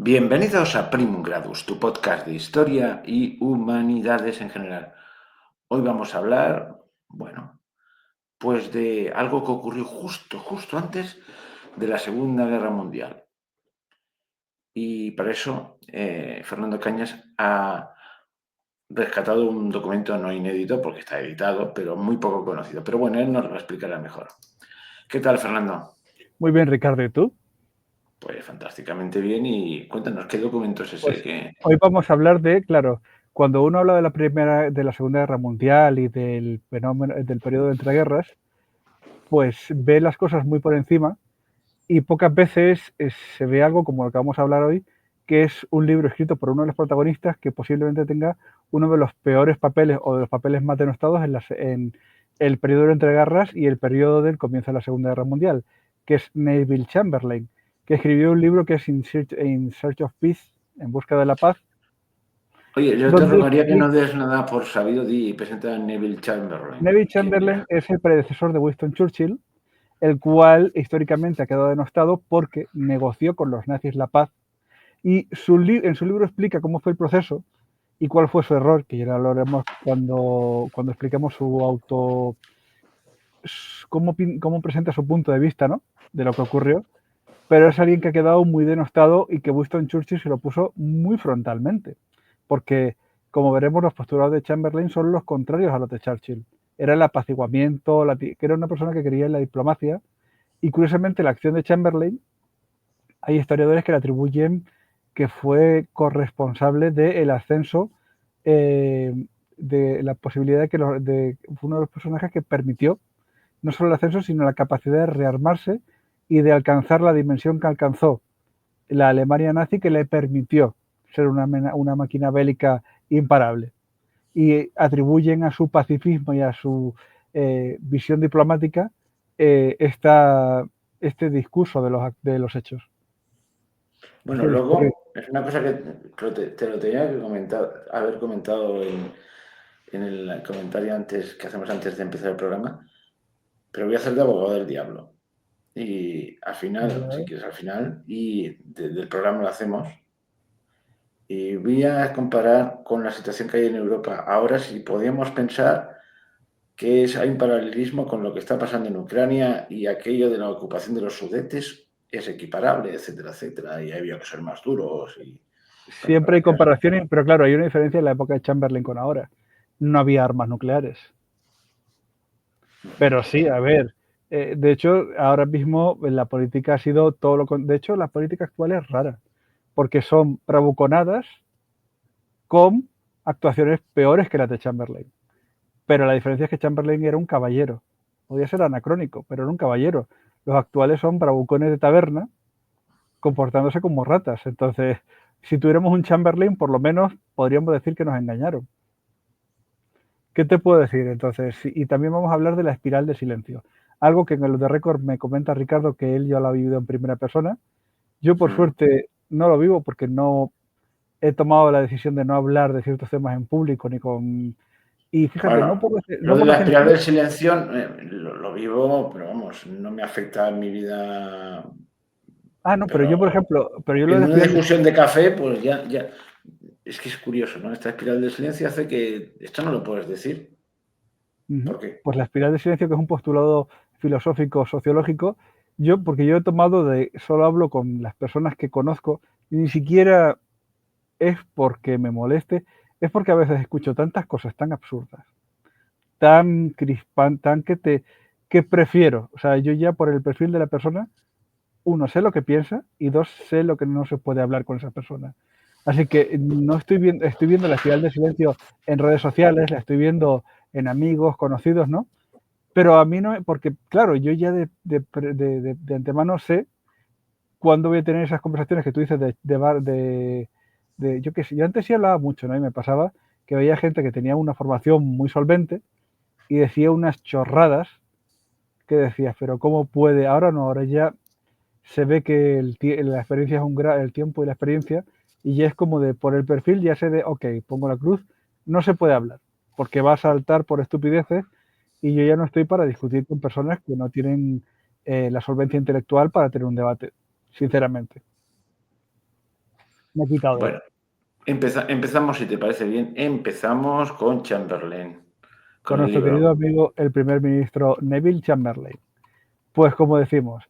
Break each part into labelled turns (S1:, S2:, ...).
S1: Bienvenidos a Primum Gradus, tu podcast de historia y humanidades en general. Hoy vamos a hablar, pues de algo que ocurrió justo antes de la Segunda Guerra Mundial. Y para eso, Fernando Cañas ha rescatado un documento no inédito, porque está editado, pero muy poco conocido. Pero bueno, él nos lo explicará mejor. ¿Qué tal, Fernando?
S2: Muy bien, Ricardo, ¿y tú?
S1: Pues fantásticamente bien. Y cuéntanos, ¿qué documento es ese
S2: Pues
S1: que...
S2: hoy vamos a hablar de, claro, cuando uno habla de la Segunda Guerra Mundial y del fenómeno, del periodo de entreguerras, pues ve las cosas muy por encima y pocas veces se ve algo como lo que vamos a hablar hoy, que es un libro escrito por uno de los protagonistas que posiblemente tenga uno de los peores papeles o de los papeles más denostados en el periodo de entreguerras y el periodo del comienzo de la Segunda Guerra Mundial, que es Neville Chamberlain, que escribió un libro que es In Search of Peace, en busca de la paz,
S1: Oye, yo te
S2: donde
S1: rogaría que no
S2: explica.
S1: des nada por sabido y presenta a Neville Chamberlain.
S2: Neville
S1: ¿Quién
S2: Chamberlain
S1: era?
S2: es el predecesor de Winston Churchill, el cual históricamente ha quedado denostado porque negoció con los nazis la paz y en su libro explica cómo fue el proceso y cuál fue su error, que ya lo haremos cuando expliquemos cómo presenta su punto de vista, ¿no? De lo que ocurrió. Pero es alguien que ha quedado muy denostado y que Winston Churchill se lo puso muy frontalmente. Porque, como veremos, los postulados de Chamberlain son los contrarios a los de Churchill. Era el apaciguamiento, que era una persona que quería en la diplomacia. Y curiosamente, la acción de Chamberlain, hay historiadores que le atribuyen que fue corresponsable del ascenso, eh, de la posibilidad de que fue uno de los personajes que permitió no solo el ascenso, sino la capacidad de rearmarse y de alcanzar la dimensión que alcanzó la Alemania nazi, que le permitió ser una máquina bélica imparable. Y atribuyen a su pacifismo y a su visión diplomática este discurso de los hechos.
S1: Bueno, luego es una cosa que te lo tenía que comentar, haber comentado en el comentario antes que hacemos antes de empezar el programa, pero voy a hacer de abogado del diablo. Y al final, si quieres al final, del programa lo hacemos. Y voy a comparar con la situación que hay en Europa. Ahora, si podíamos pensar que hay un paralelismo con lo que está pasando en Ucrania y aquello de la ocupación de los Sudetes es equiparable, etcétera, etcétera, y había que ser más duros. Bueno,
S2: Siempre hay
S1: para que...
S2: comparaciones, pero claro, hay una diferencia en la época de Chamberlain con ahora. No había armas nucleares. Pero sí, a ver, de hecho, ahora mismo la política ha sido todo de hecho, la política actual es rara, porque son bravuconadas con actuaciones peores que las de Chamberlain. Pero la diferencia es que Chamberlain era un caballero. Podía ser anacrónico, pero era un caballero. Los actuales son bravucones de taberna comportándose como ratas. Entonces, si tuviéramos un Chamberlain, por lo menos podríamos decir que nos engañaron. ¿Qué te puedo decir? Entonces, y también vamos a hablar de la espiral de silencio. Algo que en el de récord me comenta Ricardo que él ya lo ha vivido en primera persona. Yo, por suerte, no lo vivo porque no he tomado la decisión de no hablar de ciertos temas en público ni con. Y fíjate,
S1: Bueno, lo
S2: no
S1: de
S2: por la
S1: la espiral
S2: censura.
S1: del silencio lo vivo, pero vamos, no me afecta en mi vida.
S2: Ah, no, pero
S1: Pero
S2: yo, por ejemplo, lo de
S1: en
S2: la
S1: una
S2: espiral de.
S1: discusión de café, pues ya. Es que es curioso, ¿no? Esta espiral del silencio hace que esto no lo puedes decir.
S2: Ujú.
S1: ¿Por qué?
S2: Pues la espiral de silencio, que es un postulado filosófico, sociológico, porque yo he tomado solo hablo con las personas que conozco, y ni siquiera es porque me moleste, es porque a veces escucho tantas cosas tan absurdas, tan crispantes, que prefiero, o sea, yo ya por el perfil de la persona, uno, sé lo que piensa y dos, sé lo que no se puede hablar con esa persona. Así que no estoy viendo la espiral de silencio en redes sociales, la estoy viendo en amigos, conocidos, ¿no? Pero a mí no, porque claro, yo ya de antemano sé cuándo voy a tener esas conversaciones que tú dices yo qué sé, yo antes sí hablaba mucho, ¿no? Y me pasaba que veía gente que tenía una formación muy solvente y decía unas chorradas que decías, pero ¿cómo puede? Ahora no, ahora ya se ve que la experiencia es el tiempo y la experiencia, y ya es como de, por el perfil ya sé de, ok, pongo la cruz, no se puede hablar, porque va a saltar por estupideces, y yo ya no estoy para discutir con personas que no tienen la solvencia intelectual para tener un debate, sinceramente. me he quitado.
S1: Bueno, empezamos, si te parece bien, empezamos con Chamberlain,
S2: Con
S1: con el
S2: nuestro querido
S1: libro.
S2: amigo, el primer ministro Neville Chamberlain. Pues como decimos,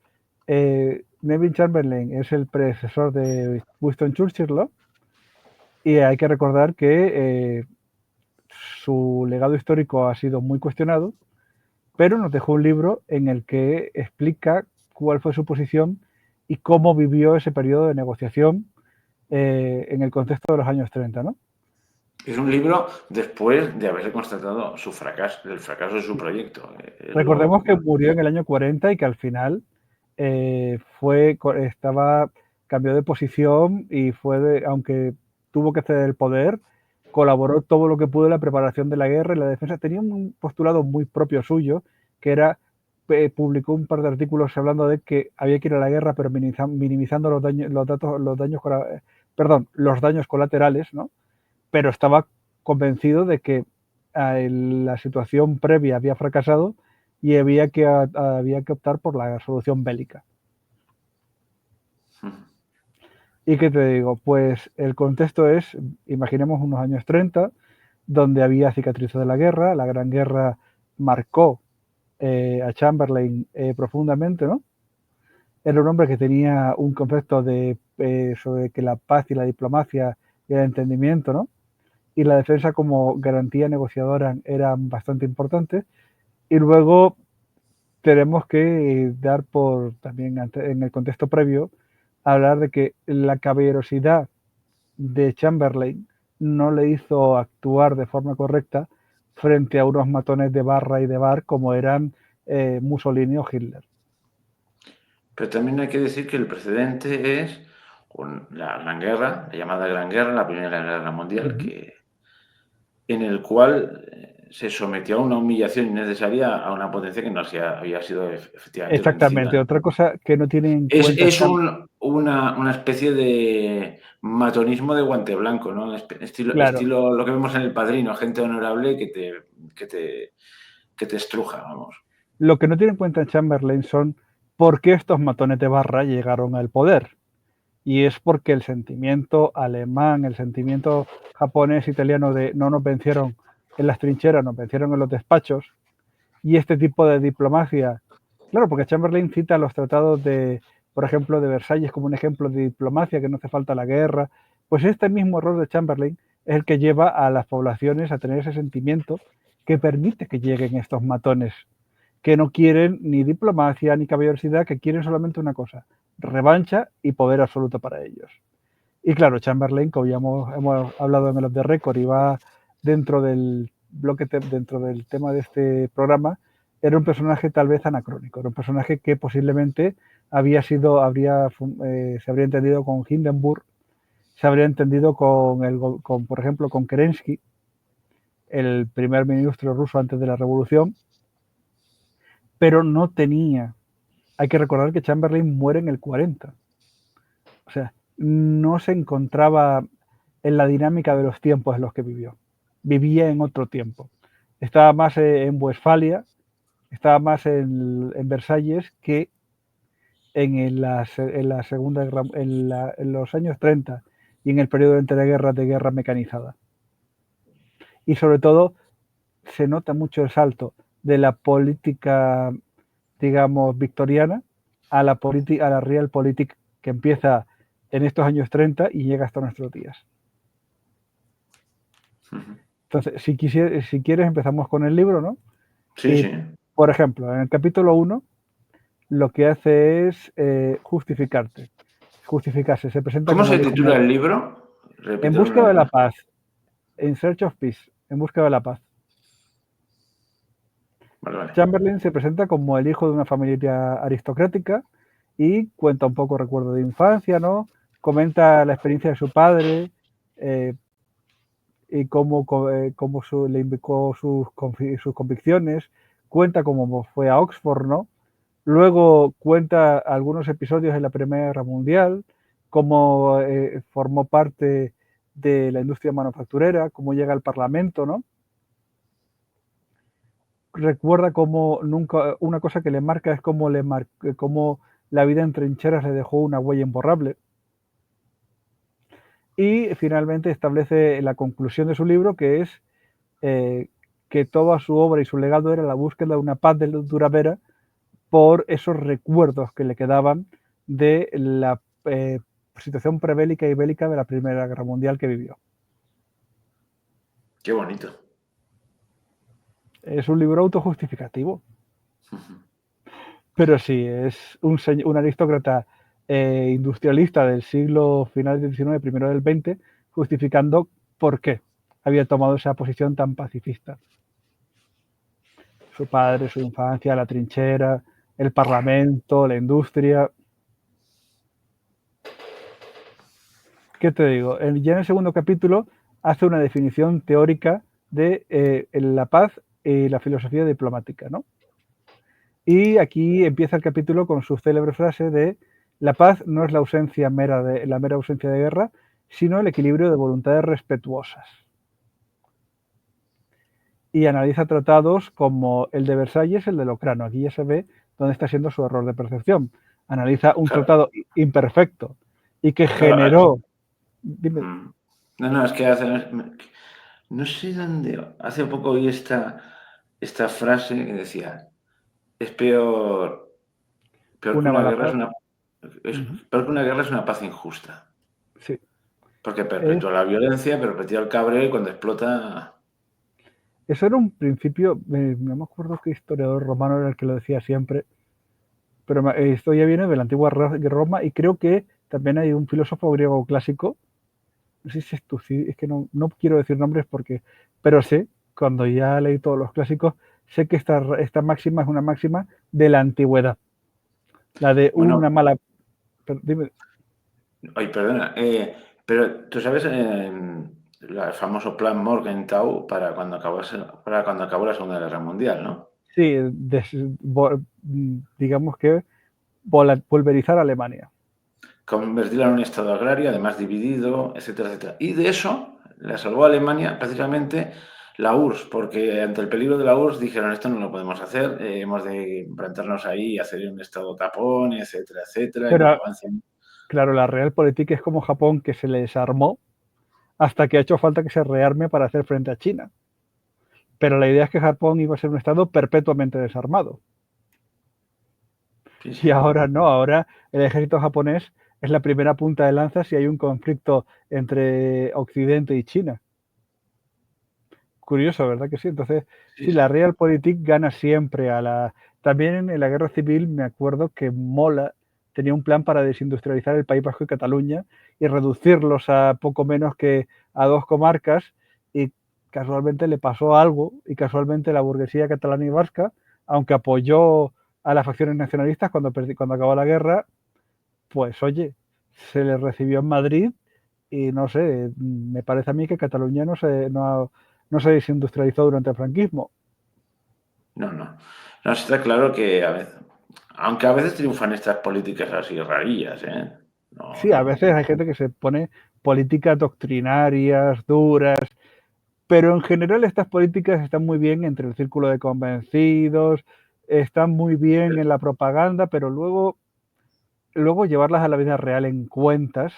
S2: Neville Chamberlain es el predecesor de Winston Churchill, ¿no? Y hay que recordar que su legado histórico ha sido muy cuestionado, pero nos dejó un libro en el que explica cuál fue su posición y cómo vivió ese periodo de negociación en el contexto de los años 30, ¿no?
S1: Es un libro después de haberse constatado el fracaso de su proyecto.
S2: Recordemos que murió en el año 40 y que al final cambió de posición y aunque tuvo que ceder el poder, colaboró todo lo que pudo en la preparación de la guerra y la defensa. Tenía un postulado muy propio suyo, que era, publicó un par de artículos hablando de que había que ir a la guerra, pero minimizando los daños colaterales, ¿no? Pero estaba convencido de que la situación previa había fracasado y había que optar por la solución bélica. ¿Y qué te digo? Pues el contexto es, imaginemos unos años 30, donde había cicatrices de la guerra. La Gran Guerra marcó a Chamberlain profundamente, ¿no? Era un hombre que tenía un concepto sobre que la paz y la diplomacia y el entendimiento, ¿no? Y la defensa como garantía negociadora eran bastante importantes. Y luego tenemos que dar por, también en el contexto previo, hablar de que la caballerosidad de Chamberlain no le hizo actuar de forma correcta frente a unos matones de barra y de bar como eran Mussolini o Hitler.
S1: Pero también hay que decir que el precedente es la Gran Guerra, la llamada Gran Guerra, la Primera Guerra Mundial, en el cual se sometió a una humillación innecesaria a una potencia que no había sido efectivamente
S2: Exactamente.
S1: vencida.
S2: Otra cosa que no tienen en
S1: Es,
S2: cuenta
S1: es una especie de matonismo de guante blanco, ¿no?
S2: claro,
S1: Estilo lo que vemos en El Padrino, gente honorable que te estruja, vamos.
S2: lo que no tienen en cuenta en Chamberlain son por qué estos matones de barra llegaron al poder. Y es porque el sentimiento alemán, el sentimiento japonés, italiano de no nos vencieron en las trincheras, nos vencieron en los despachos, y este tipo de diplomacia, claro, porque Chamberlain cita los tratados de, por ejemplo, de Versalles como un ejemplo de diplomacia, que no hace falta la guerra, pues este mismo error de Chamberlain es el que lleva a las poblaciones a tener ese sentimiento que permite que lleguen estos matones, que no quieren ni diplomacia ni caballerosidad, que quieren solamente una cosa, revancha y poder absoluto para ellos. Y claro, Chamberlain, como ya hemos hablado en el Off the Record y va dentro del dentro del tema de este programa, era un personaje tal vez anacrónico, era un personaje que posiblemente se habría entendido con Hindenburg, se habría entendido por ejemplo, con Kerensky, el primer ministro ruso antes de la revolución, pero no tenía. Hay que recordar que Chamberlain muere en el 40. O sea, no se encontraba en la dinámica de los tiempos en los que vivió. Vivía en otro tiempo. Estaba más en Westfalia, estaba más en Versalles que en la Segunda Guerra, en los años 30 y en el periodo entre guerras de guerra mecanizada. Y sobre todo se nota mucho el salto de la política, digamos, victoriana a la realpolitik que empieza en estos años 30 y llega hasta nuestros días. Entonces, si quieres, empezamos con el libro, ¿no?
S1: Sí, sí.
S2: Por ejemplo, en el capítulo 1, lo que hace es justificarse. Se presenta
S1: ¿Cómo
S2: como
S1: se
S2: el hijo
S1: titula el libro?
S2: en
S1: Repítelo una
S2: busca
S1: vez
S2: de la
S1: más.
S2: paz, in search of peace, en busca de la paz.
S1: Vale, vale.
S2: Chamberlain se presenta como el hijo de una familia aristocrática y cuenta un poco recuerdo de infancia, ¿no? Comenta la experiencia de su padre y cómo le indicó sus convicciones, cuenta cómo fue a Oxford, ¿no? Luego cuenta algunos episodios de la Primera Guerra Mundial, cómo formó parte de la industria manufacturera, cómo llega al Parlamento, ¿no? Recuerda cómo nunca, una cosa que le marca es cómo la vida en trincheras le dejó una huella imborrable. y finalmente establece la conclusión de su libro, que es que toda su obra y su legado era la búsqueda de una paz duradera por esos recuerdos que le quedaban de la situación prebélica y bélica de la Primera Guerra Mundial que vivió.
S1: Qué bonito.
S2: Es un libro autojustificativo. Pero sí, es un aristócrata industrialista del siglo final del XIX, primero del XX, justificando por qué había tomado esa posición tan pacifista. Su padre, su infancia, la trinchera, el parlamento, la industria. ¿Qué te digo? Ya en el segundo capítulo hace una definición teórica de la paz y la filosofía diplomática, ¿no? Y aquí empieza el capítulo con su célebre frase de la paz no es la mera ausencia de guerra, sino el equilibrio de voluntades respetuosas. Y analiza tratados como el de Versalles, el de Locrano. Aquí ya se ve dónde está siendo su error de percepción. Analiza un tratado imperfecto y que generó... Dime.
S1: No, es que no sé dónde... Hace poco oí esta frase que decía, es peor que una guerra peor que una guerra es una paz injusta.
S2: Sí.
S1: Porque perpetúa la violencia, perpetúa el cabreo y cuando explota...
S2: Eso era un principio, no me acuerdo qué historiador romano era el que lo decía siempre, pero esto ya viene de la antigua Roma y creo que también hay un filósofo griego clásico, no sé si es Tucídides, es que no quiero decir nombres pero sé, cuando ya leí todos los clásicos, sé que esta máxima es una máxima de la antigüedad, la de una mala... Dime.
S1: Ay, perdona, pero tú sabes el famoso plan Morgenthau para cuando acabó la Segunda Guerra Mundial, ¿no?
S2: Sí, digamos que pulverizar Alemania.
S1: Convertirla en un estado agrario, además dividido, etcétera, etcétera. Y de eso la salvó Alemania precisamente la URSS, porque ante el peligro de la URSS dijeron esto no lo podemos hacer, hemos de plantarnos ahí y hacer un estado tapón, etcétera, etcétera, y que no
S2: Pero,
S1: avancen.
S2: claro, la Realpolitik es como Japón, que se le desarmó hasta que ha hecho falta que se rearme para hacer frente a China. Pero la idea es que Japón iba a ser un estado perpetuamente desarmado.
S1: Sí,
S2: Y
S1: sí.
S2: ahora no, ahora el ejército japonés es la primera punta de lanza si hay un conflicto entre Occidente y China. Curioso, ¿verdad que sí? Entonces, sí, la Realpolitik gana siempre a la... También en la Guerra Civil me acuerdo que Mola tenía un plan para desindustrializar el País Vasco y Cataluña y reducirlos a poco menos que a 2 comarcas y casualmente le pasó algo y casualmente la burguesía catalana y vasca, aunque apoyó a las facciones nacionalistas cuando acabó la guerra, pues oye, se le recibió en Madrid y no sé, me parece a mí que Cataluña no se desindustrializó durante el franquismo.
S1: No, está claro que a veces, aunque a veces triunfan estas políticas así rarillas, ¿eh?
S2: Sí, a veces hay gente que se pone políticas doctrinarias, duras, pero en general estas políticas están muy bien entre el círculo de convencidos, están muy bien en la propaganda, pero luego llevarlas a la vida real en cuentas,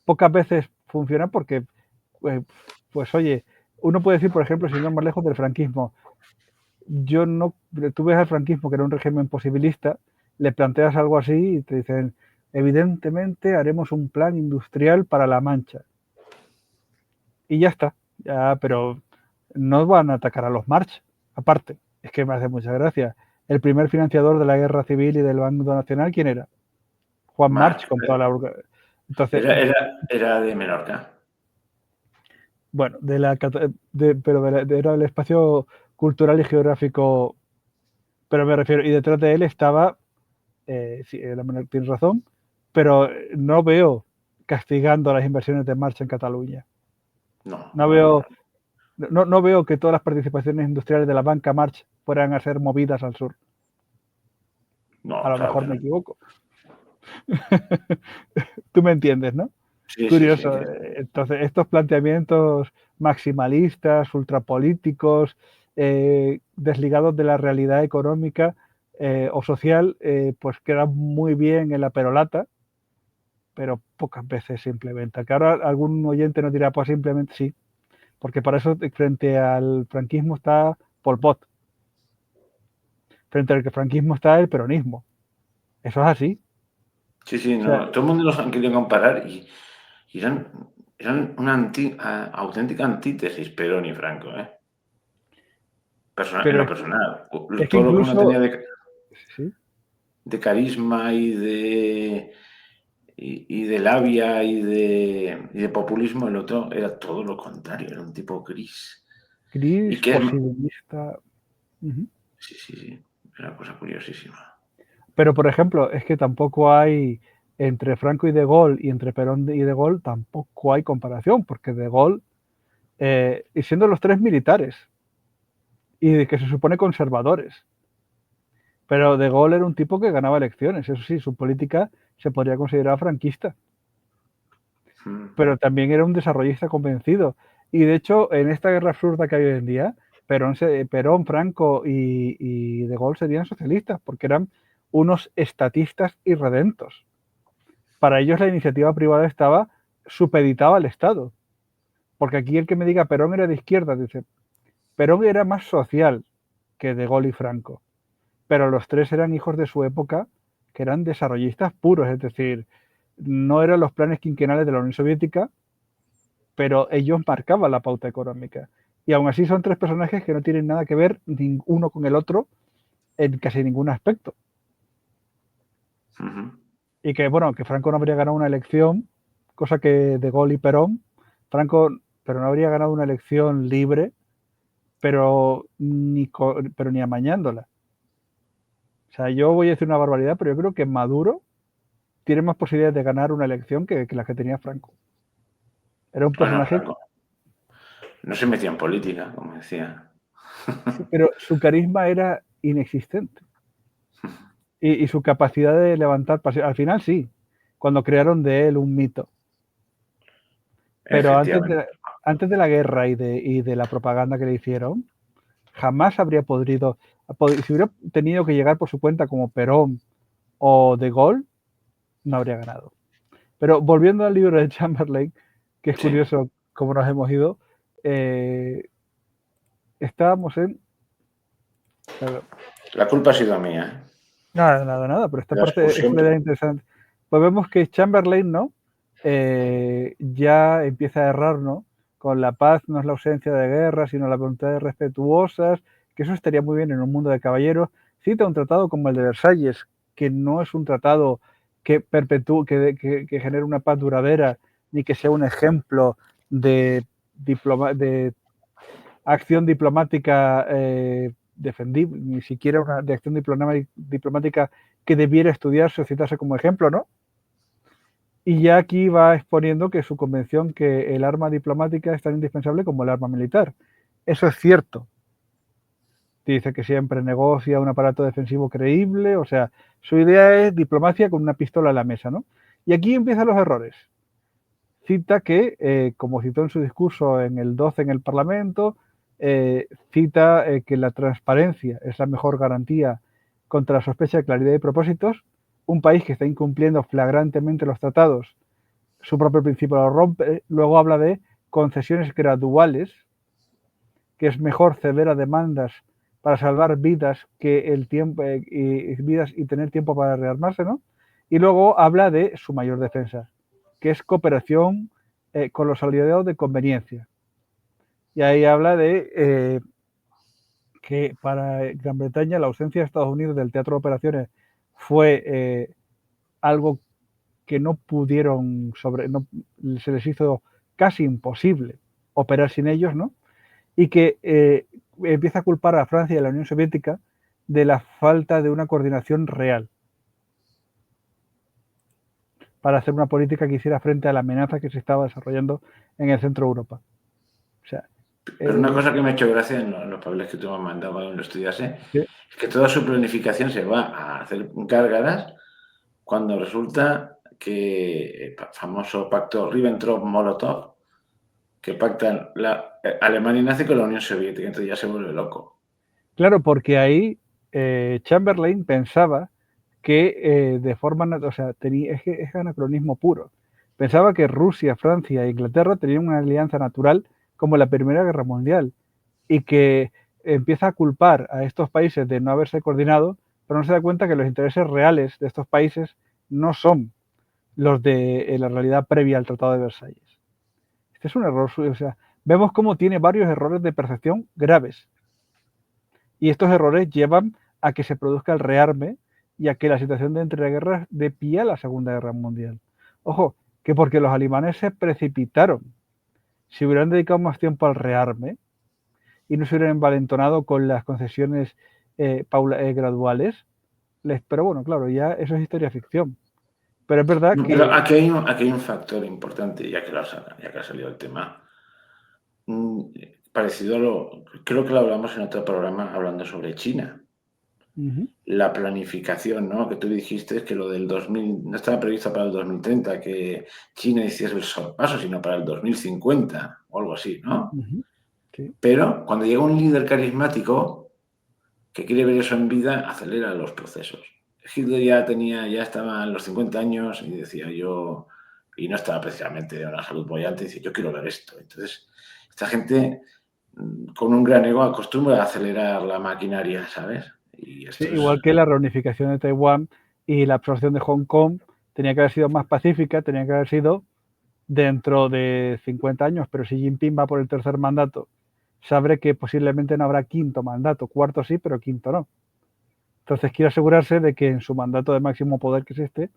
S2: pocas veces funcionan porque, pues oye, uno puede decir, por ejemplo, sin ir más lejos del franquismo, tú ves al franquismo que era un régimen posibilista, le planteas algo así y te dicen, evidentemente haremos un plan industrial para La Mancha. Y ya está, pero no van a atacar a los March, aparte, es que me hace mucha gracia. El primer financiador de la guerra civil y del Banco Nacional, ¿quién era? Juan March, con toda la... Entonces,
S1: Era de Menorca.
S2: bueno, era del espacio cultural y geográfico, pero me refiero, y detrás de él estaba, sí, tienes razón, pero no veo castigando las inversiones de marcha en Cataluña. No veo que todas las participaciones industriales de la banca March fueran a ser movidas al sur. A lo mejor me equivoco. Tú me entiendes, ¿no?
S1: Sí,
S2: Curioso. Entonces, estos planteamientos maximalistas, ultrapolíticos, desligados de la realidad económica o social, pues quedan muy bien en la perolata, pero pocas veces se implementa. Que ahora algún oyente nos dirá, pues simplemente sí, porque para eso frente al franquismo está Pol Pot, frente al franquismo está el peronismo. Eso es así.
S1: Sí, sí,
S2: O sea,
S1: no, todo el mundo los han querido comparar y eran una auténtica antítesis Perón y Franco, ¿eh? En
S2: pero
S1: lo personal.
S2: es que
S1: Todo lo que uno tenía
S2: incluso, sí,
S1: de carisma y de labia y de populismo, el otro era todo lo contrario, era un tipo gris. Y
S2: gris,
S1: que es...
S2: posibilista. Uh-huh.
S1: Sí, sí, sí, es una cosa curiosísima.
S2: Pero, por ejemplo, es que tampoco hay, entre Franco y De Gaulle y entre Perón y De Gaulle, tampoco hay comparación, porque De Gaulle, y siendo los tres militares, y de que se supone conservadores, pero De Gaulle era un tipo que ganaba elecciones, eso sí, su política se podría considerar franquista,
S1: Mm.
S2: pero también era un desarrollista convencido. Y de hecho, en esta guerra absurda que hay hoy en día, Perón Franco y De Gaulle serían socialistas, porque eran unos estatistas irredentos. Para ellos la iniciativa privada estaba supeditada al Estado. Porque aquí el que me diga Perón era de izquierda, dice, Perón era más social que De Gaulle y Franco, pero los tres eran hijos de su época, que eran desarrollistas puros, es decir, no eran los planes quinquenales de la Unión Soviética, pero ellos marcaban la pauta económica. Y aún así son tres personajes que no tienen nada que ver uno con el otro en casi ningún aspecto.
S1: Uh-huh.
S2: Y que, bueno, que Franco no habría ganado una elección, cosa que De Gaulle y Perón, Franco, pero no habría ganado una elección libre, pero ni amañándola. O sea, yo voy a decir una barbaridad, pero yo creo que Maduro tiene más posibilidades de ganar una elección que las que tenía Franco. Era un
S1: Bueno,
S2: personaje,
S1: Franco no se metía en política, como decía.
S2: sí, pero su carisma era inexistente. Y su capacidad de levantar pasiones. Al final sí, cuando crearon de él un mito. Pero
S1: Efectivamente.
S2: antes de la guerra y de la propaganda que le hicieron, jamás habría podido, si hubiera tenido que llegar por su cuenta como Perón o De Gaulle, no habría ganado. Pero volviendo al libro de Chamberlain, que es
S1: Sí.
S2: curioso cómo nos hemos ido, estábamos en... Claro,
S1: La culpa ha sido mía, ¿eh?
S2: nada, pero esta
S1: La
S2: parte es
S1: excursión.
S2: la idea interesante. Pues vemos que Chamberlain, ¿no? Ya empieza a errar, ¿no? Con la paz no es la ausencia de guerra, sino la voluntad de respetuosas, que eso estaría muy bien en un mundo de caballeros. Cita un tratado como el de Versalles, que no es un tratado que perpetúe, que genere una paz duradera, ni que sea un ejemplo de, de acción diplomática defendible, ni siquiera una de acción diplomática que debiera estudiarse o citarse como ejemplo, ¿no? Y ya aquí va exponiendo que su convención que el arma diplomática es tan indispensable como el arma militar. Eso es cierto. Dice que siempre negocia un aparato defensivo creíble, o sea, su idea es diplomacia con una pistola en la mesa, ¿no? Y aquí empiezan los errores. Cita que, como citó en su discurso en el 12 en el Parlamento, cita que la transparencia es la mejor garantía contra la sospecha de claridad y propósitos. Un país que está incumpliendo flagrantemente los tratados, su propio principio lo rompe. Luego habla de concesiones graduales, que es mejor ceder a demandas para salvar vidas que el tiempo vidas y tener tiempo para rearmarse, ¿no? Y luego habla de su mayor defensa, que es cooperación con los aliados de conveniencia. Y ahí habla de que para Gran Bretaña la ausencia de Estados Unidos del teatro de operaciones fue algo que no pudieron se les hizo casi imposible operar sin ellos, ¿no? Y que empieza a culpar a Francia y a la Unión Soviética de la falta de una coordinación real para hacer una política que hiciera frente a la amenaza que se estaba desarrollando en el centro de Europa. O sea,
S1: Pero una cosa que me ha hecho gracia en los papeles que tú me has mandado para que lo estudiase
S2: sí,
S1: es que toda su planificación se va a hacer gárgaras cuando resulta que el famoso pacto Ribbentrop-Molotov, que pactan la Alemania nazi con la Unión Soviética, entonces ya se vuelve loco.
S2: claro, porque ahí Chamberlain pensaba que de forma, o sea, es que es anacronismo puro. Pensaba que Rusia, Francia e Inglaterra tenían una alianza natural como la Primera Guerra Mundial y que empieza a culpar a estos países de no haberse coordinado, pero no se da cuenta que los intereses reales de estos países no son los de la realidad previa al Tratado de Versalles. Este es un error, o sea, vemos cómo tiene varios errores de percepción graves. Y estos errores llevan a que se produzca el rearme y a que la situación de entreguerras dé pie a la Segunda Guerra Mundial. Ojo, que porque los alemanes se precipitaron, si hubieran dedicado más tiempo al rearme y no se hubieran envalentonado con las concesiones graduales, pero bueno, claro, ya eso es historia ficción. Pero es verdad
S1: No, pero
S2: que...
S1: aquí hay un factor importante, ya que ha salido el tema. Parecido a creo que lo hablamos en otro programa hablando sobre China. La planificación, ¿no? Que tú dijiste que lo del 2000 no estaba previsto para el 2030, que China hiciese el sorpaso, sino para el 2050 o algo así, ¿no?
S2: Sí.
S1: Pero cuando llega un líder carismático que quiere ver eso en vida, acelera los procesos. Hitler ya estaba en los 50 años y decía yo, y no estaba precisamente de una salud bollante, y decía yo quiero ver esto. Entonces, esta gente con un gran ego acostumbra a acelerar la maquinaria, ¿sabes? Y
S2: Sí,
S1: esto es...
S2: igual que la reunificación de Taiwán y la absorción de Hong Kong tenía que haber sido más pacífica, tenía que haber sido dentro de 50 años, pero si Jinping va por el tercer mandato, sabe que posiblemente no habrá quinto mandato, cuarto sí, pero quinto no. Entonces quiere asegurarse de que en su mandato de máximo poder que es este,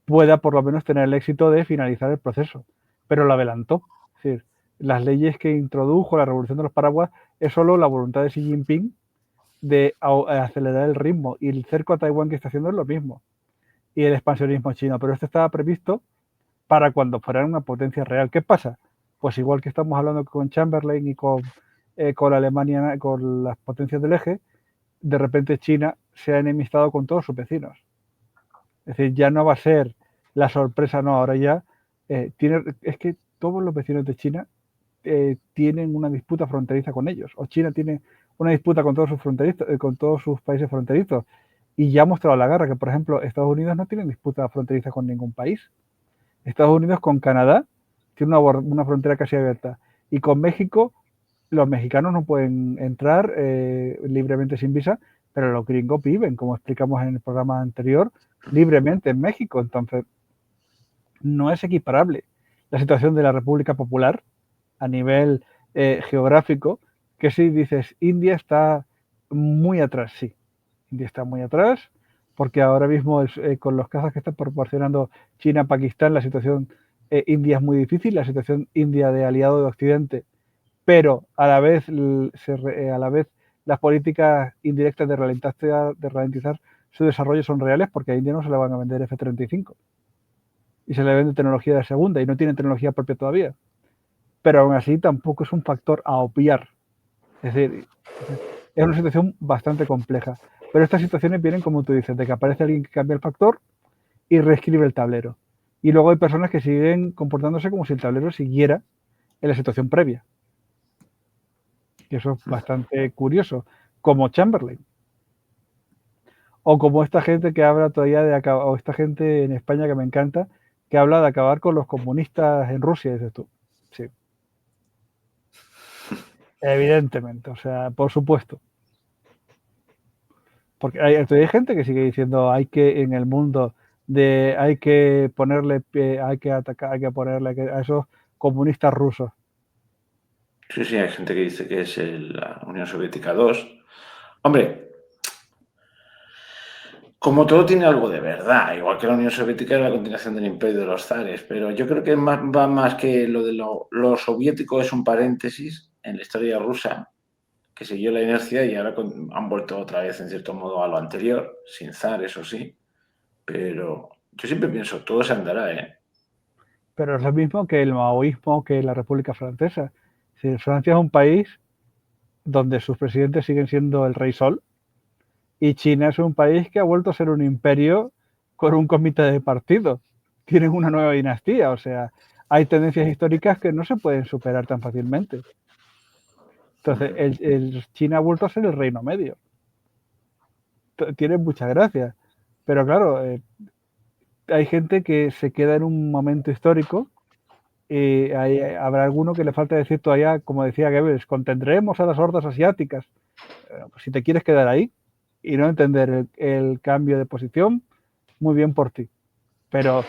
S2: pueda por lo menos tener el éxito de finalizar el proceso, pero lo adelantó. Es decir, las leyes que introdujo la revolución de los paraguas es solo la voluntad de Xi Jinping de acelerar el ritmo, y el cerco a Taiwán que está haciendo es lo mismo, y el expansionismo chino, pero esto estaba previsto para cuando fueran una potencia real. ¿Qué pasa? Pues igual que estamos hablando con Chamberlain y con Alemania, con las potencias del eje, de repente China se ha enemistado con todos sus vecinos. Es decir, ya no va a ser la sorpresa, no, ahora ya es que todos los vecinos de China tienen una disputa fronteriza con ellos, o China tiene una disputa con todos sus fronterizos, con todos sus países fronterizos, y ya ha mostrado la guerra que, por ejemplo, Estados Unidos no tiene disputa fronteriza con ningún país. Estados Unidos con Canadá tiene una frontera casi abierta, y con México los mexicanos no pueden entrar libremente sin visa, pero los gringos viven, como explicamos en el programa anterior, libremente en México. Entonces, no es equiparable la situación de la República Popular a nivel geográfico, que si dices India está muy atrás, sí, India está muy atrás, porque ahora mismo con los casos que están proporcionando China, Pakistán, la situación india es muy difícil, la situación india de aliado de Occidente, pero a la vez, las políticas indirectas de ralentizar su desarrollo son reales, porque a India no se le van a vender F-35 y se le vende tecnología de segunda y no tienen tecnología propia todavía. Pero aún así tampoco es un factor a obviar. Es decir, es una situación bastante compleja. Pero estas situaciones vienen, como tú dices, de que aparece alguien que cambia el factor y reescribe el tablero. Y luego hay personas que siguen comportándose como si el tablero siguiera en la situación previa. Y eso es bastante curioso, como Chamberlain. O como esta gente que habla todavía de acabar, o esta gente en España que me encanta, que habla de acabar con los comunistas en Rusia, dices tú. Sí, evidentemente, o sea, por supuesto. Porque hay gente que sigue diciendo hay que en el mundo hay que ponerle hay que atacar, hay que ponerle a esos comunistas rusos.
S1: Sí, sí, hay gente que dice que es la Unión Soviética 2. Hombre, como todo tiene algo de verdad, igual que la Unión Soviética era la continuación del imperio de los zares, pero yo creo que va más que lo de lo soviético es un paréntesis en la historia rusa que siguió la inercia y ahora han vuelto otra vez en cierto modo a lo anterior, sin zar, eso sí, pero yo siempre pienso, todo se andará, ¿eh?
S2: Pero es lo mismo que el maoísmo, que la República Francesa. Si Francia es un país donde sus presidentes siguen siendo el rey Sol, y China es un país que ha vuelto a ser un imperio con un comité de partidos. Tienen una nueva dinastía, o sea, hay tendencias históricas que no se pueden superar tan fácilmente. Entonces, China ha vuelto a ser el reino medio. Tiene mucha gracia. Pero claro, hay gente que se queda en un momento histórico y habrá alguno que le falta decir todavía, como decía Goebbels, contendremos a las hordas asiáticas. Pues si te quieres quedar ahí y no entender el cambio de posición, muy bien por ti. Pero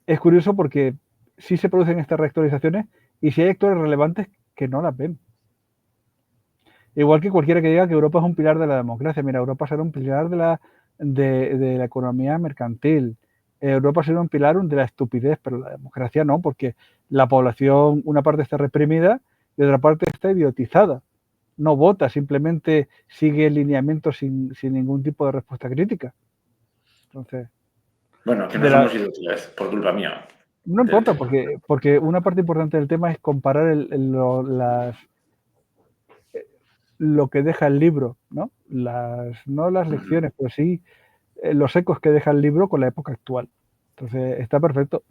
S2: es curioso porque sí se producen estas reactualizaciones y sí hay actores relevantes que no las ven. Igual que cualquiera que diga que Europa es un pilar de la democracia. Mira, Europa será un pilar de la economía mercantil. Europa será un pilar de la estupidez, pero la democracia no, porque la población, una parte está reprimida y otra parte está idiotizada. No vota, simplemente sigue lineamientos sin ningún tipo de respuesta crítica. Entonces,
S1: Bueno, que nos hemos ido otra vez, por culpa mía.
S2: no importa, porque una parte importante del tema es comparar lo que deja el libro, ¿no? No las lecciones, pero sí los ecos que deja el libro con la época actual. Entonces, está perfecto.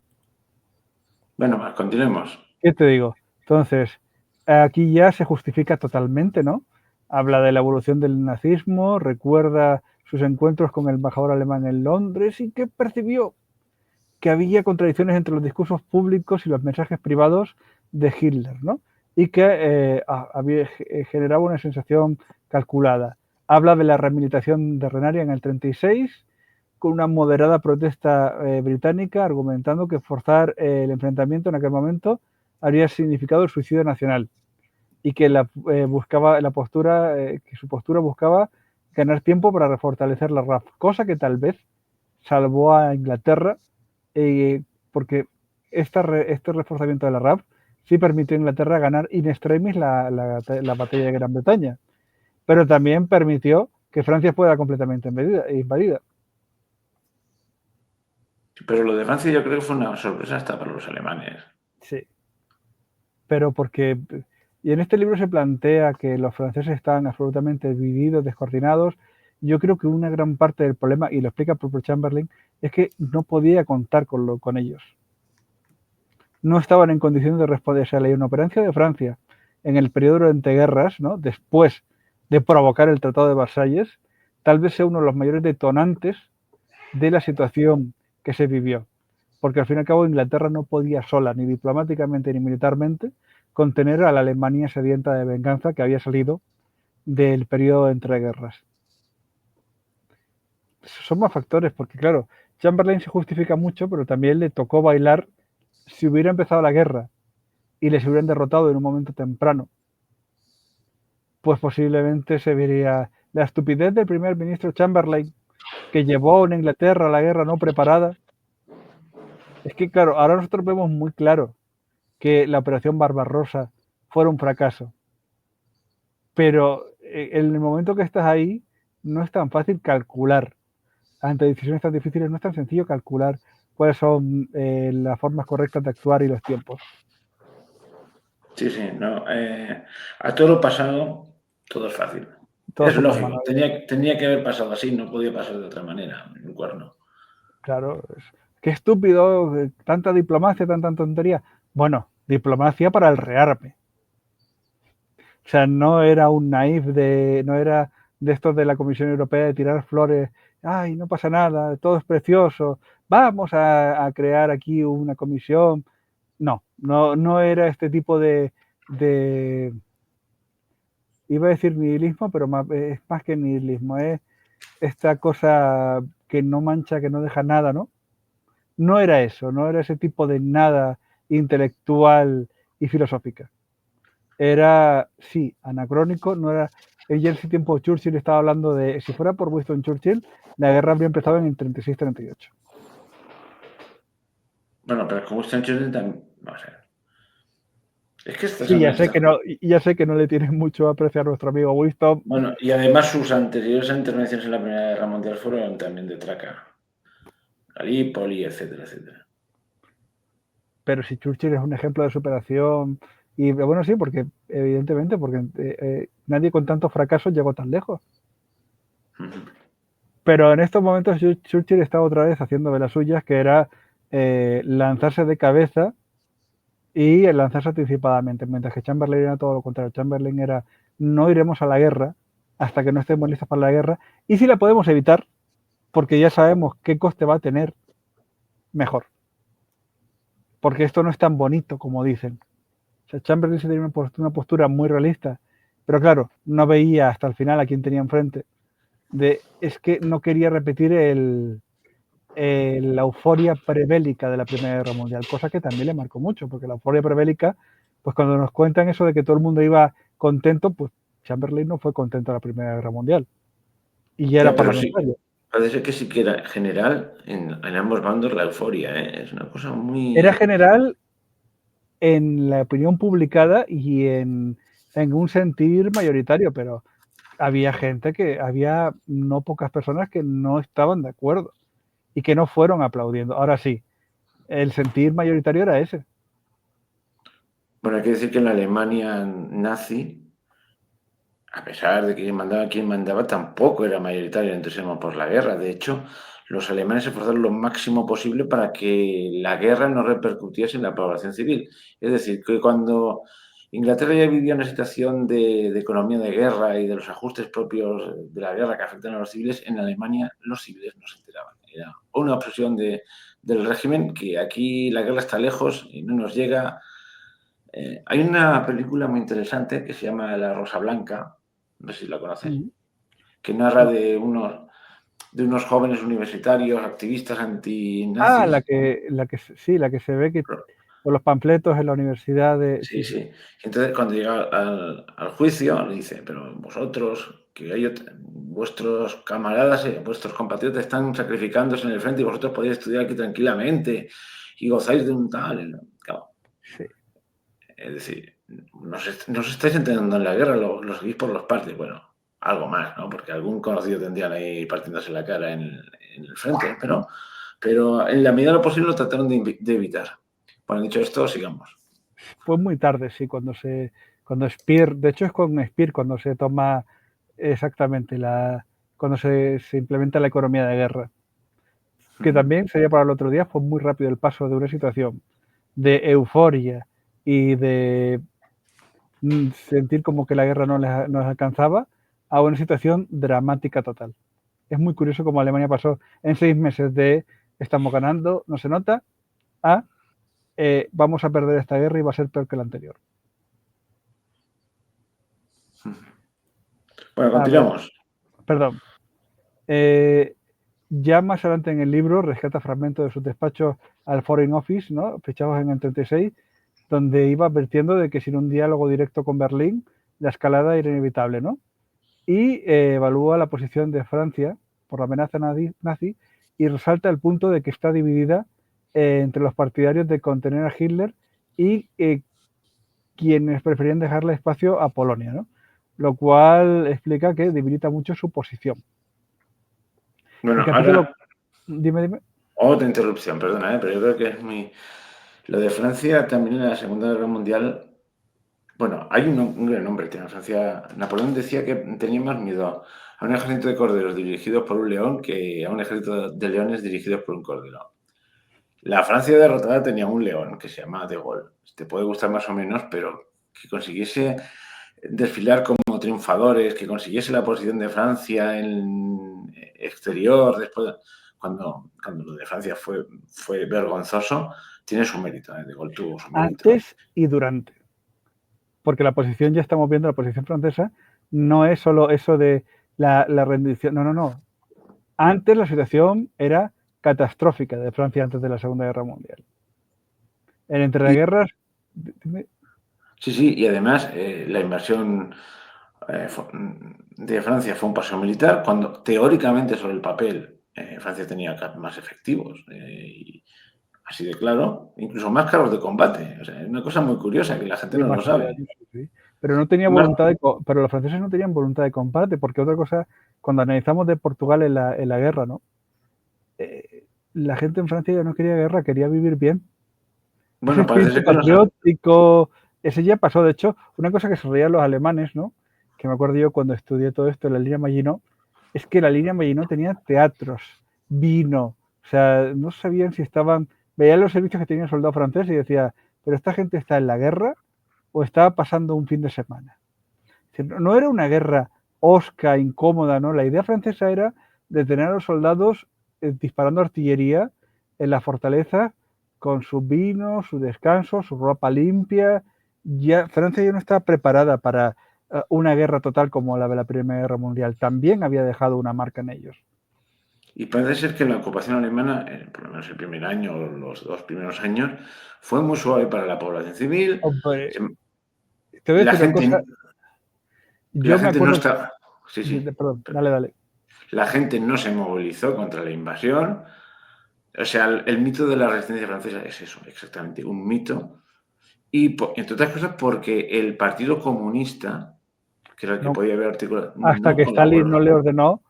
S1: Bueno, continuemos.
S2: ¿Qué te digo? Entonces, aquí ya se justifica totalmente, ¿no? Habla de la evolución del nazismo, recuerda sus encuentros con el embajador alemán en Londres y que percibió que había contradicciones entre los discursos públicos y los mensajes privados de Hitler, ¿no? Y que generaba una sensación calculada. Habla de la rehabilitación de Renania en el 36, con una moderada protesta británica, argumentando que forzar el enfrentamiento en aquel momento habría significado el suicidio nacional y que que su postura buscaba ganar tiempo para refortalecer la RAF, cosa que tal vez salvó a Inglaterra porque este reforzamiento de la RAF sí permitió a Inglaterra ganar in extremis la batalla de Gran Bretaña, pero también permitió que Francia fuera completamente invadida.
S1: Pero lo de Francia yo creo que fue una sorpresa hasta para los alemanes.
S2: Sí, pero porque... Y en este libro se plantea que los franceses estaban absolutamente divididos, descoordinados. Yo creo que una gran parte del problema, y lo explica el propio Chamberlain, es que no podía contar con ellos. No estaban en condiciones de responder a la inoperancia de Francia en el periodo de entreguerras, ¿no? Después de provocar el Tratado de Versalles, tal vez sea uno de los mayores detonantes de la situación que se vivió. Porque al fin y al cabo Inglaterra no podía sola, ni diplomáticamente ni militarmente, contener a la Alemania sedienta de venganza que había salido del periodo de entreguerras. Son más factores, porque claro, Chamberlain se justifica mucho, pero también le tocó bailar si hubiera empezado la guerra y les hubieran derrotado en un momento temprano, pues posiblemente se vería la estupidez del primer ministro Chamberlain, que llevó a una Inglaterra a la guerra no preparada. Es que, claro, ahora nosotros vemos muy claro que la operación Barbarossa fuera un fracaso, pero en el momento que estás ahí no es tan fácil calcular, ante decisiones tan difíciles no es tan sencillo calcular cuáles son las formas correctas de actuar y los tiempos.
S1: Sí, sí, no. A todo lo pasado, todo es fácil.
S2: Todos
S1: Es
S2: somos
S1: lógico,
S2: humanos.
S1: tenía que haber pasado así, no podía pasar de otra manera, un cuerno.
S2: Claro, qué estúpido, tanta diplomacia, tanta tontería. Bueno, diplomacia para el rearme. O sea, no era un naif no era de estos de la Comisión Europea de tirar flores, ay, no pasa nada, todo es precioso, vamos a crear aquí una comisión. No era este tipo de, iba a decir nihilismo, pero es más que nihilismo, es esta cosa que no mancha, que no deja nada, ¿no? No era eso, no era ese tipo de nada intelectual y filosófica. Era, sí, anacrónico, no era... Ella en ese tiempo Churchill estaba hablando de, si fuera por Winston Churchill, la guerra habría empezado en el 36-38.
S1: Bueno, pero como Winston Churchill también, no sé. Es que estas
S2: Sí,
S1: son
S2: ya sé que no le tienes mucho aprecio a nuestro amigo Winston.
S1: Bueno, y además sus anteriores intervenciones en la Primera Guerra Mundial fueron también de traca. Galípoli, etcétera, etcétera.
S2: Pero si Churchill es un ejemplo de superación, y bueno, sí, porque evidentemente, porque nadie con tantos fracasos llegó tan lejos. Pero en estos momentos Churchill está otra vez haciendo de las suyas, que era lanzarse de cabeza y lanzarse anticipadamente, mientras que Chamberlain era todo lo contrario. Chamberlain era, no iremos a la guerra hasta que no estemos listos para la guerra, y si la podemos evitar, porque ya sabemos qué coste va a tener, mejor. Porque esto no es tan bonito como dicen. O sea, Chamberlain sí tenía una postura muy realista, pero claro, no veía hasta el final a quién tenía enfrente. Es que no quería repetir la euforia prebélica de la Primera Guerra Mundial, cosa que también le marcó mucho, porque la euforia prebélica, pues cuando nos cuentan eso de que todo el mundo iba contento, pues Chamberlain no fue contento en la Primera Guerra Mundial y ya era
S1: Ya, pero sí,
S2: parlamentario.
S1: parece que sí que era general en ambos bandos la euforia, ¿eh? Es una cosa
S2: Era
S1: muy...
S2: general en la opinión publicada y en un sentir mayoritario, pero había había no pocas personas que no estaban de acuerdo y que no fueron aplaudiendo. Ahora sí, el sentir mayoritario era ese.
S1: Bueno, hay que decir que en la Alemania nazi, a pesar de que quien mandaba, tampoco era mayoritario el entusiasmo por la guerra. De hecho, los alemanes se esforzaron lo máximo posible para que la guerra no repercutiese en la población civil. Es decir, que cuando Inglaterra ya vivía una situación de economía de guerra y de los ajustes propios de la guerra que afectan a los civiles, en Alemania los civiles no se enteraban. Era una obsesión del régimen que aquí la guerra está lejos y no nos llega. Hay una película muy interesante que se llama La Rosa Blanca, no sé si la conoces,
S2: Mm.
S1: que narra de unos jóvenes universitarios, activistas
S2: Ah,
S1: antinazis.
S2: sí, la que se ve que con los panfletos en la universidad de.
S1: Sí,
S2: Sí, sí.
S1: sí. Entonces, cuando llega al juicio, le dice, pero vosotros, que vuestros camaradas, vuestros compatriotas están sacrificándose en el frente y vosotros podéis estudiar aquí tranquilamente y gozáis de un tal. Claro,
S2: Sí.
S1: es decir, nos estáis entendiendo en la guerra, lo seguís por los partes. Bueno, algo más, ¿no? Porque algún conocido tendrían ahí partiéndose la cara en el frente, pero en la medida de lo posible lo trataron de evitar. Bueno, dicho esto, sigamos.
S2: Fue muy tarde, sí, cuando Speer, de hecho es con Speer cuando se toma exactamente cuando se implementa la economía de guerra. Que
S1: Ujú.
S2: también sería para el otro día, fue muy rápido el paso de una situación de euforia y de sentir como que la guerra no les alcanzaba a una situación dramática total. Es muy curioso cómo Alemania pasó en 6 meses de estamos ganando, no se nota, a vamos a perder esta guerra y va a ser peor que la anterior.
S1: Bueno,
S2: A ver,
S1: continuamos.
S2: perdón. Ya más adelante en el libro rescata fragmentos de sus despachos al Foreign Office, ¿no? Fechados en el 36, donde iba advirtiendo de que sin un diálogo directo con Berlín, la escalada era inevitable, ¿no? Y evalúa la posición de Francia por la amenaza nazi y resalta el punto de que está dividida entre los partidarios de contener a Hitler y quienes preferían dejarle espacio a Polonia, ¿no? Lo cual explica que debilita mucho su posición. El
S1: Bueno,
S2: capítulo,
S1: ahora
S2: dime.
S1: otra interrupción, perdona, pero yo creo que es muy... Lo de Francia también en la Segunda Guerra Mundial, bueno, hay un gran nombre, tiene Francia. Napoleón decía que tenía más miedo a un ejército de corderos dirigidos por un león que a un ejército de leones dirigidos por un cordero. La Francia derrotada tenía un león que se llama De Gaulle. Te puede gustar más o menos, pero que consiguiese desfilar como triunfadores, que consiguiese la posición de Francia en exterior, después, cuando lo de Francia fue vergonzoso, tiene su mérito, De Gaulle tuvo su mérito.
S2: Antes y durante. Porque la posición, ya estamos viendo, la posición francesa no es solo eso de la rendición. No, no, no. Antes la situación era catastrófica de Francia antes de la Segunda Guerra Mundial. En entre
S1: Y,
S2: guerras.
S1: sí, sí, y además la invasión de Francia fue un paseo militar, cuando teóricamente sobre el papel Francia tenía más efectivos. Y así de claro, incluso más carros de combate. O sea, es una cosa muy curiosa que la gente
S2: Y
S1: no
S2: más
S1: lo sabe.
S2: unidades, sí. Pero no tenía
S1: Más,
S2: voluntad pero los franceses no tenían voluntad de combate, porque otra cosa, cuando analizamos de Portugal en la guerra, ¿no? La gente en Francia ya no quería guerra, quería vivir bien. Ese
S1: bueno, parece
S2: espíritu
S1: ser que no.
S2: patriótico, ese ya pasó. De hecho, una cosa que se reían los alemanes, ¿no? Que me acuerdo yo cuando estudié todo esto en la línea Maginot, es que la línea Maginot tenía teatros, vino, o sea, no sabían si estaban, veían los servicios que tenía el soldado francés y decía, pero esta gente está en la guerra o estaba pasando un fin de semana. No era una guerra hosca, incómoda, ¿no? La idea francesa era de tener a los soldados disparando artillería en la fortaleza con sus vinos, su descanso, su ropa limpia. Ya, Francia ya no estaba preparada para una guerra total como la de la Primera Guerra Mundial. También había dejado una marca en ellos.
S1: Y parece ser que la ocupación alemana, por lo menos el primer año o los 2 primeros años, fue muy suave para la población civil.
S2: Hombre,
S1: Se-
S2: te voy a
S1: la
S2: decir una cosa,
S1: gente, la
S2: yo me
S1: gente no
S2: acuerdo,
S1: está, sí, sí,
S2: perdón, dale.
S1: la gente no se movilizó contra la invasión. O sea, el mito de la resistencia francesa es eso, exactamente, un mito. Y entre otras cosas porque el Partido Comunista, que era el que
S2: No,
S1: podía haber articulado,
S2: hasta
S1: no
S2: que Stalin no
S1: colaboró.
S2: le ordenó,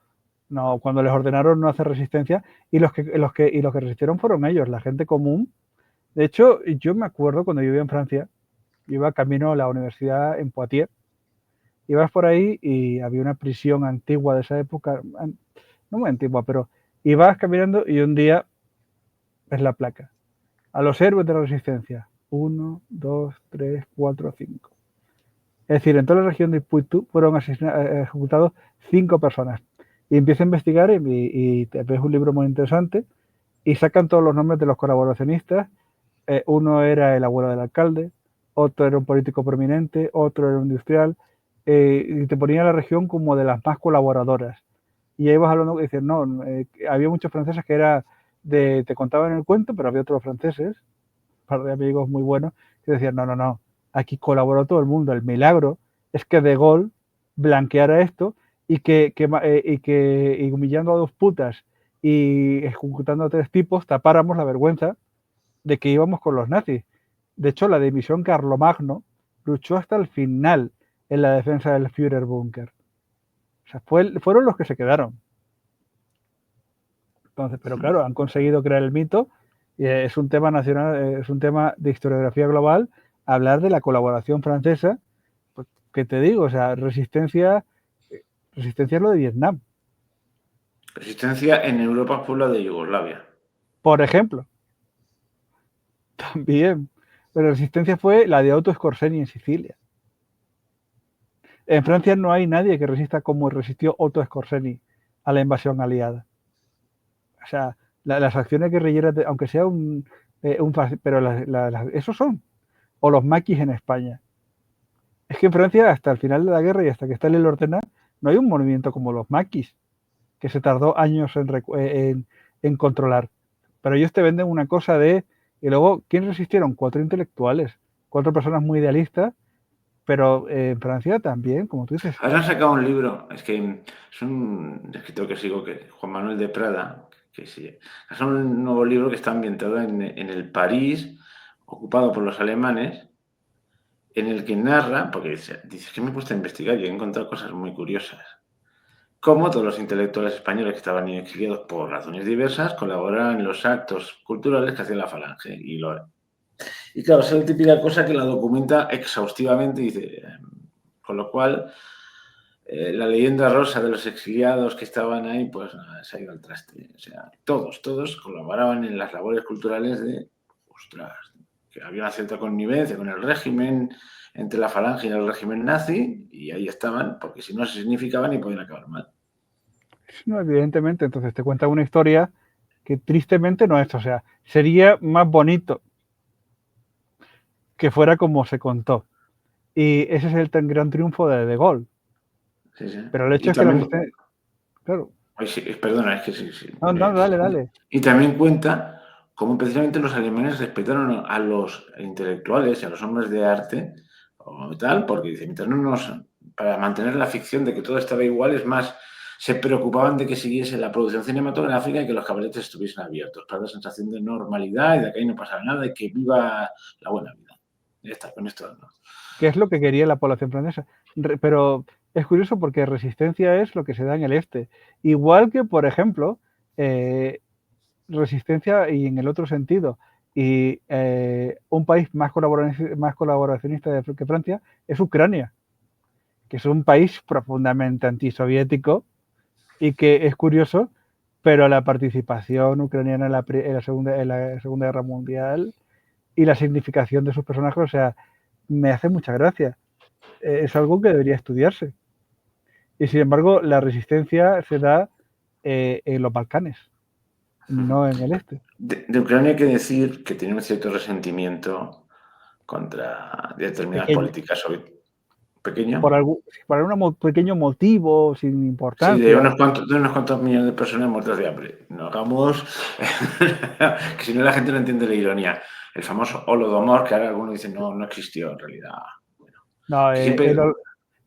S2: no, cuando les ordenaron no hacer resistencia, y los que resistieron fueron ellos, la gente común. De hecho, yo me acuerdo cuando yo vivía en Francia, iba camino a la universidad en Poitiers, ibas por ahí y había una prisión antigua de esa época, no muy antigua, pero ibas caminando y un día ves la placa. A los héroes de la resistencia. 1, 2, 3, 4, 5. Es decir, en toda la región de Poitou fueron ejecutados 5 personas. Y empiezo a investigar y te ves un libro muy interesante y sacan todos los nombres de los colaboracionistas. Uno era el abuelo del alcalde, otro era un político prominente, otro era un industrial, y te ponía la región como de las más colaboradoras. Y ahí vas hablando y dices, no, había muchos franceses que era te contaban el cuento, pero había otros franceses, un par de amigos muy buenos, que decían, no, aquí colaboró todo el mundo. El milagro es que De Gaulle blanqueara esto y humillando a 2 putas y ejecutando a 3 tipos, tapáramos la vergüenza de que íbamos con los nazis. De hecho, la división Carlomagno luchó hasta el final en la defensa del Führerbunker. O sea, fueron los que se quedaron. Entonces, pero claro, han conseguido crear el mito y es un tema nacional, es un tema de historiografía global, hablar de la colaboración francesa, pues, ¿qué te digo? O sea, resistencia es lo de Vietnam,
S1: Resistencia en Europa fue la de Yugoslavia.
S2: por ejemplo, también. Pero resistencia fue la de Otto Skorzeny en Sicilia. En Francia no hay nadie que resista como resistió Otto Skorzeny a la invasión aliada. O sea, las acciones guerrilleras, aunque sea pero esos son, o los maquis en España. Es que en Francia, hasta el final de la guerra y hasta que Stalin lo ordena, no hay un movimiento como los maquis, que se tardó años en controlar. Pero ellos te venden una cosa de... Y luego, ¿quién resistieron? 4 intelectuales, 4 personas muy idealistas, pero en Francia también, como tú dices.
S1: Ahora han sacado un libro, es que es un escritor que sigo, que Juan Manuel de Prada, que sí, es un nuevo libro que está ambientado en el París ocupado por los alemanes, en el que narra, porque dice que me he puesto a investigar y he encontrado cosas muy curiosas, cómo todos los intelectuales españoles que estaban exiliados por razones diversas colaboraban en los actos culturales que hacía la Falange. Y claro, es la típica cosa que la documenta exhaustivamente, dice, con lo cual la leyenda rosa de los exiliados que estaban ahí, pues se ha ido al traste. O sea, todos colaboraban en las labores culturales ostras, que había una cierta connivencia con el régimen, entre la falange y el régimen nazi, y ahí estaban, porque si no se significaban y podían acabar mal.
S2: No, evidentemente, entonces te cuenta una historia que tristemente no es. O sea, sería más bonito que fuera como se contó. Y ese es el tan gran triunfo de Gaulle.
S1: Sí, sí.
S2: Pero el hecho
S1: Y
S2: es que la
S1: también,
S2: resistencia... Claro.
S1: ay, sí, perdona, es que sí, sí.
S2: No, dale.
S1: Y también cuenta cómo precisamente los alemanes respetaron a los intelectuales y a los hombres de arte o tal, porque dice, mientras no nos, para mantener la ficción de que todo estaba igual, es más, se preocupaban de que siguiese la producción cinematográfica y que los cabarets estuviesen abiertos, para la sensación de normalidad y de que ahí no pasara nada y que viva la buena vida. Ya está, con esto no.
S2: Que es lo que quería la población francesa. Pero es curioso porque resistencia es lo que se da en el este. Igual que, por ejemplo, resistencia y en el otro sentido. Y un país más colaboracionista que Francia es Ucrania, que es un país profundamente antisoviético y que es curioso, pero la participación ucraniana en la Segunda Guerra Mundial y la significación de sus personajes, o sea, me hace mucha gracia. Es algo que debería estudiarse. Y sin embargo, la resistencia se da en los Balcanes. no en el este.
S1: De Ucrania hay que decir que tiene un cierto resentimiento contra determinadas
S2: Pequeño.
S1: políticas pequeño.
S2: Por algún pequeño motivo, sin
S1: Sí,
S2: importancia.
S1: de unos cuantos millones de personas muertas de hambre. No hagamos. Que si no la gente no entiende la ironía. El famoso Holodomor, que ahora algunos dicen no existió en realidad. Bueno,
S2: No,
S1: que siempre.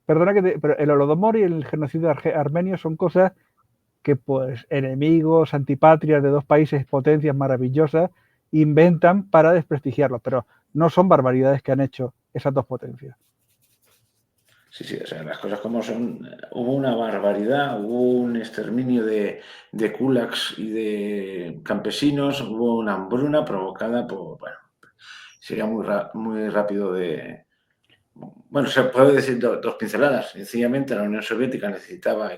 S2: perdona pero el Holodomor y el genocidio armenio son cosas que, pues, enemigos, antipatrias de dos países, potencias maravillosas, inventan para desprestigiarlos, pero no son barbaridades que han hecho esas dos potencias.
S1: Sí, o sea, las cosas como son. Hubo una barbaridad, hubo un exterminio de kulaks y de campesinos, hubo una hambruna provocada por. Bueno, sería muy rápido de. Bueno, se puede decir dos pinceladas. Sencillamente, la Unión Soviética necesitaba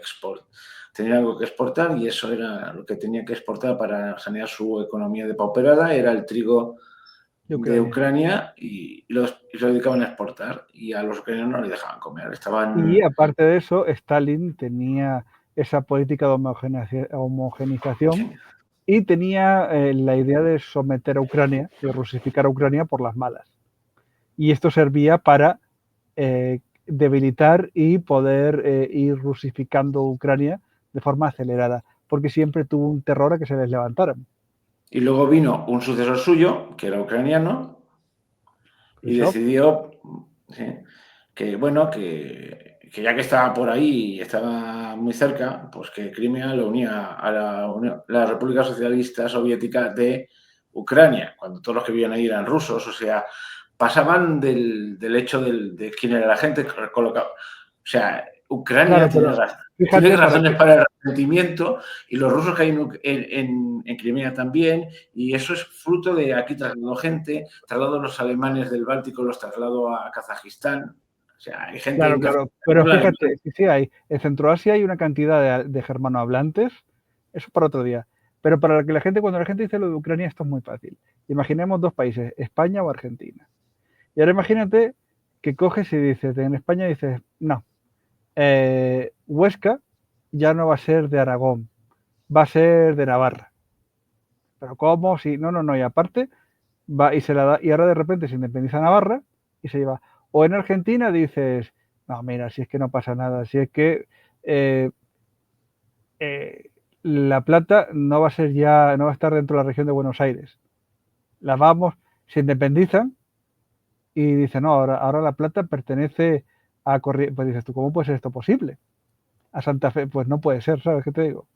S1: tenía algo que exportar y eso era lo que tenía que exportar para sanear su economía depauperada, era el trigo de Ucrania y lo dedicaban a exportar y a los ucranianos no les dejaban comer.
S2: Y
S1: Estaban.
S2: aparte de eso, Stalin tenía esa política de homogenización y tenía la idea de someter a Ucrania, de rusificar a Ucrania por las malas. Y esto servía para debilitar y poder ir rusificando Ucrania de forma acelerada, porque siempre tuvo un terror a que se les levantaran.
S1: Y luego vino un sucesor suyo, que era ucraniano, y
S2: Khrushchev.
S1: decidió, sí, que bueno, que ya que estaba por ahí y estaba muy cerca, pues que Crimea lo unía a la República Socialista Soviética de Ucrania, cuando todos los que vivían ahí eran rusos, o sea, pasaban del hecho de quién era la gente colocado. O sea, Ucrania
S2: Claro, pero
S1: tiene
S2: fíjate,
S1: razones para el resentimiento y los rusos que hay en Crimea también, y eso es fruto de aquí trasladó gente, trasladó los alemanes del Báltico, los trasladó a Kazajistán. O sea, hay gente en
S2: claro,
S1: Kazajistán que
S2: pero
S1: habla alemán.
S2: fíjate, sí hay, en Centroasia hay una cantidad de germanohablantes, eso para otro día. Pero para que la gente, cuando la gente dice lo de Ucrania, esto es muy fácil. Imaginemos dos países, España o Argentina. Y ahora imagínate que coges y dices, en España dices, no, Huesca ya no va a ser de Aragón, va a ser de Navarra. Pero ¿cómo? Si no, y aparte va y se la da, y ahora de repente se independiza Navarra y se lleva. O en Argentina dices, no, mira, si es que no pasa nada, si es que eh, La Plata no va a ser ya, no va a estar dentro de la región de Buenos Aires. La vamos, se independizan y dicen, no, ahora La Plata pertenece a Corrientes. Pues dices tú, ¿cómo puede ser esto posible? A Santa Fe, pues no puede ser, ¿sabes qué te digo?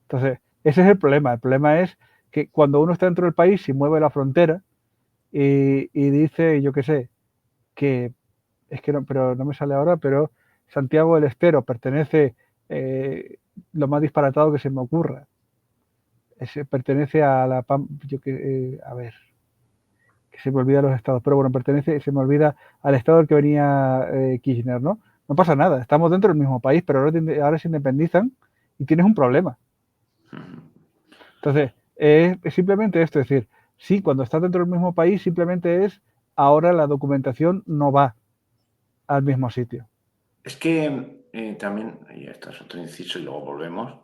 S2: Entonces, ese es el problema. El problema es que cuando uno está dentro del país y mueve la frontera y dice, yo qué sé, que es que no, pero no me sale ahora, pero Santiago del Estero pertenece, lo más disparatado que se me ocurra, pertenece a la a ver, que se me olvida los estados, pero bueno, se me olvida al estado del que venía Kirchner, ¿no? No pasa nada, estamos dentro del mismo país, pero ahora se independizan y tienes un problema. Entonces, es simplemente esto, es decir, sí, cuando estás dentro del mismo país, simplemente es ahora la documentación no va al mismo sitio.
S1: Es que también, y esto es otro inciso y luego volvemos,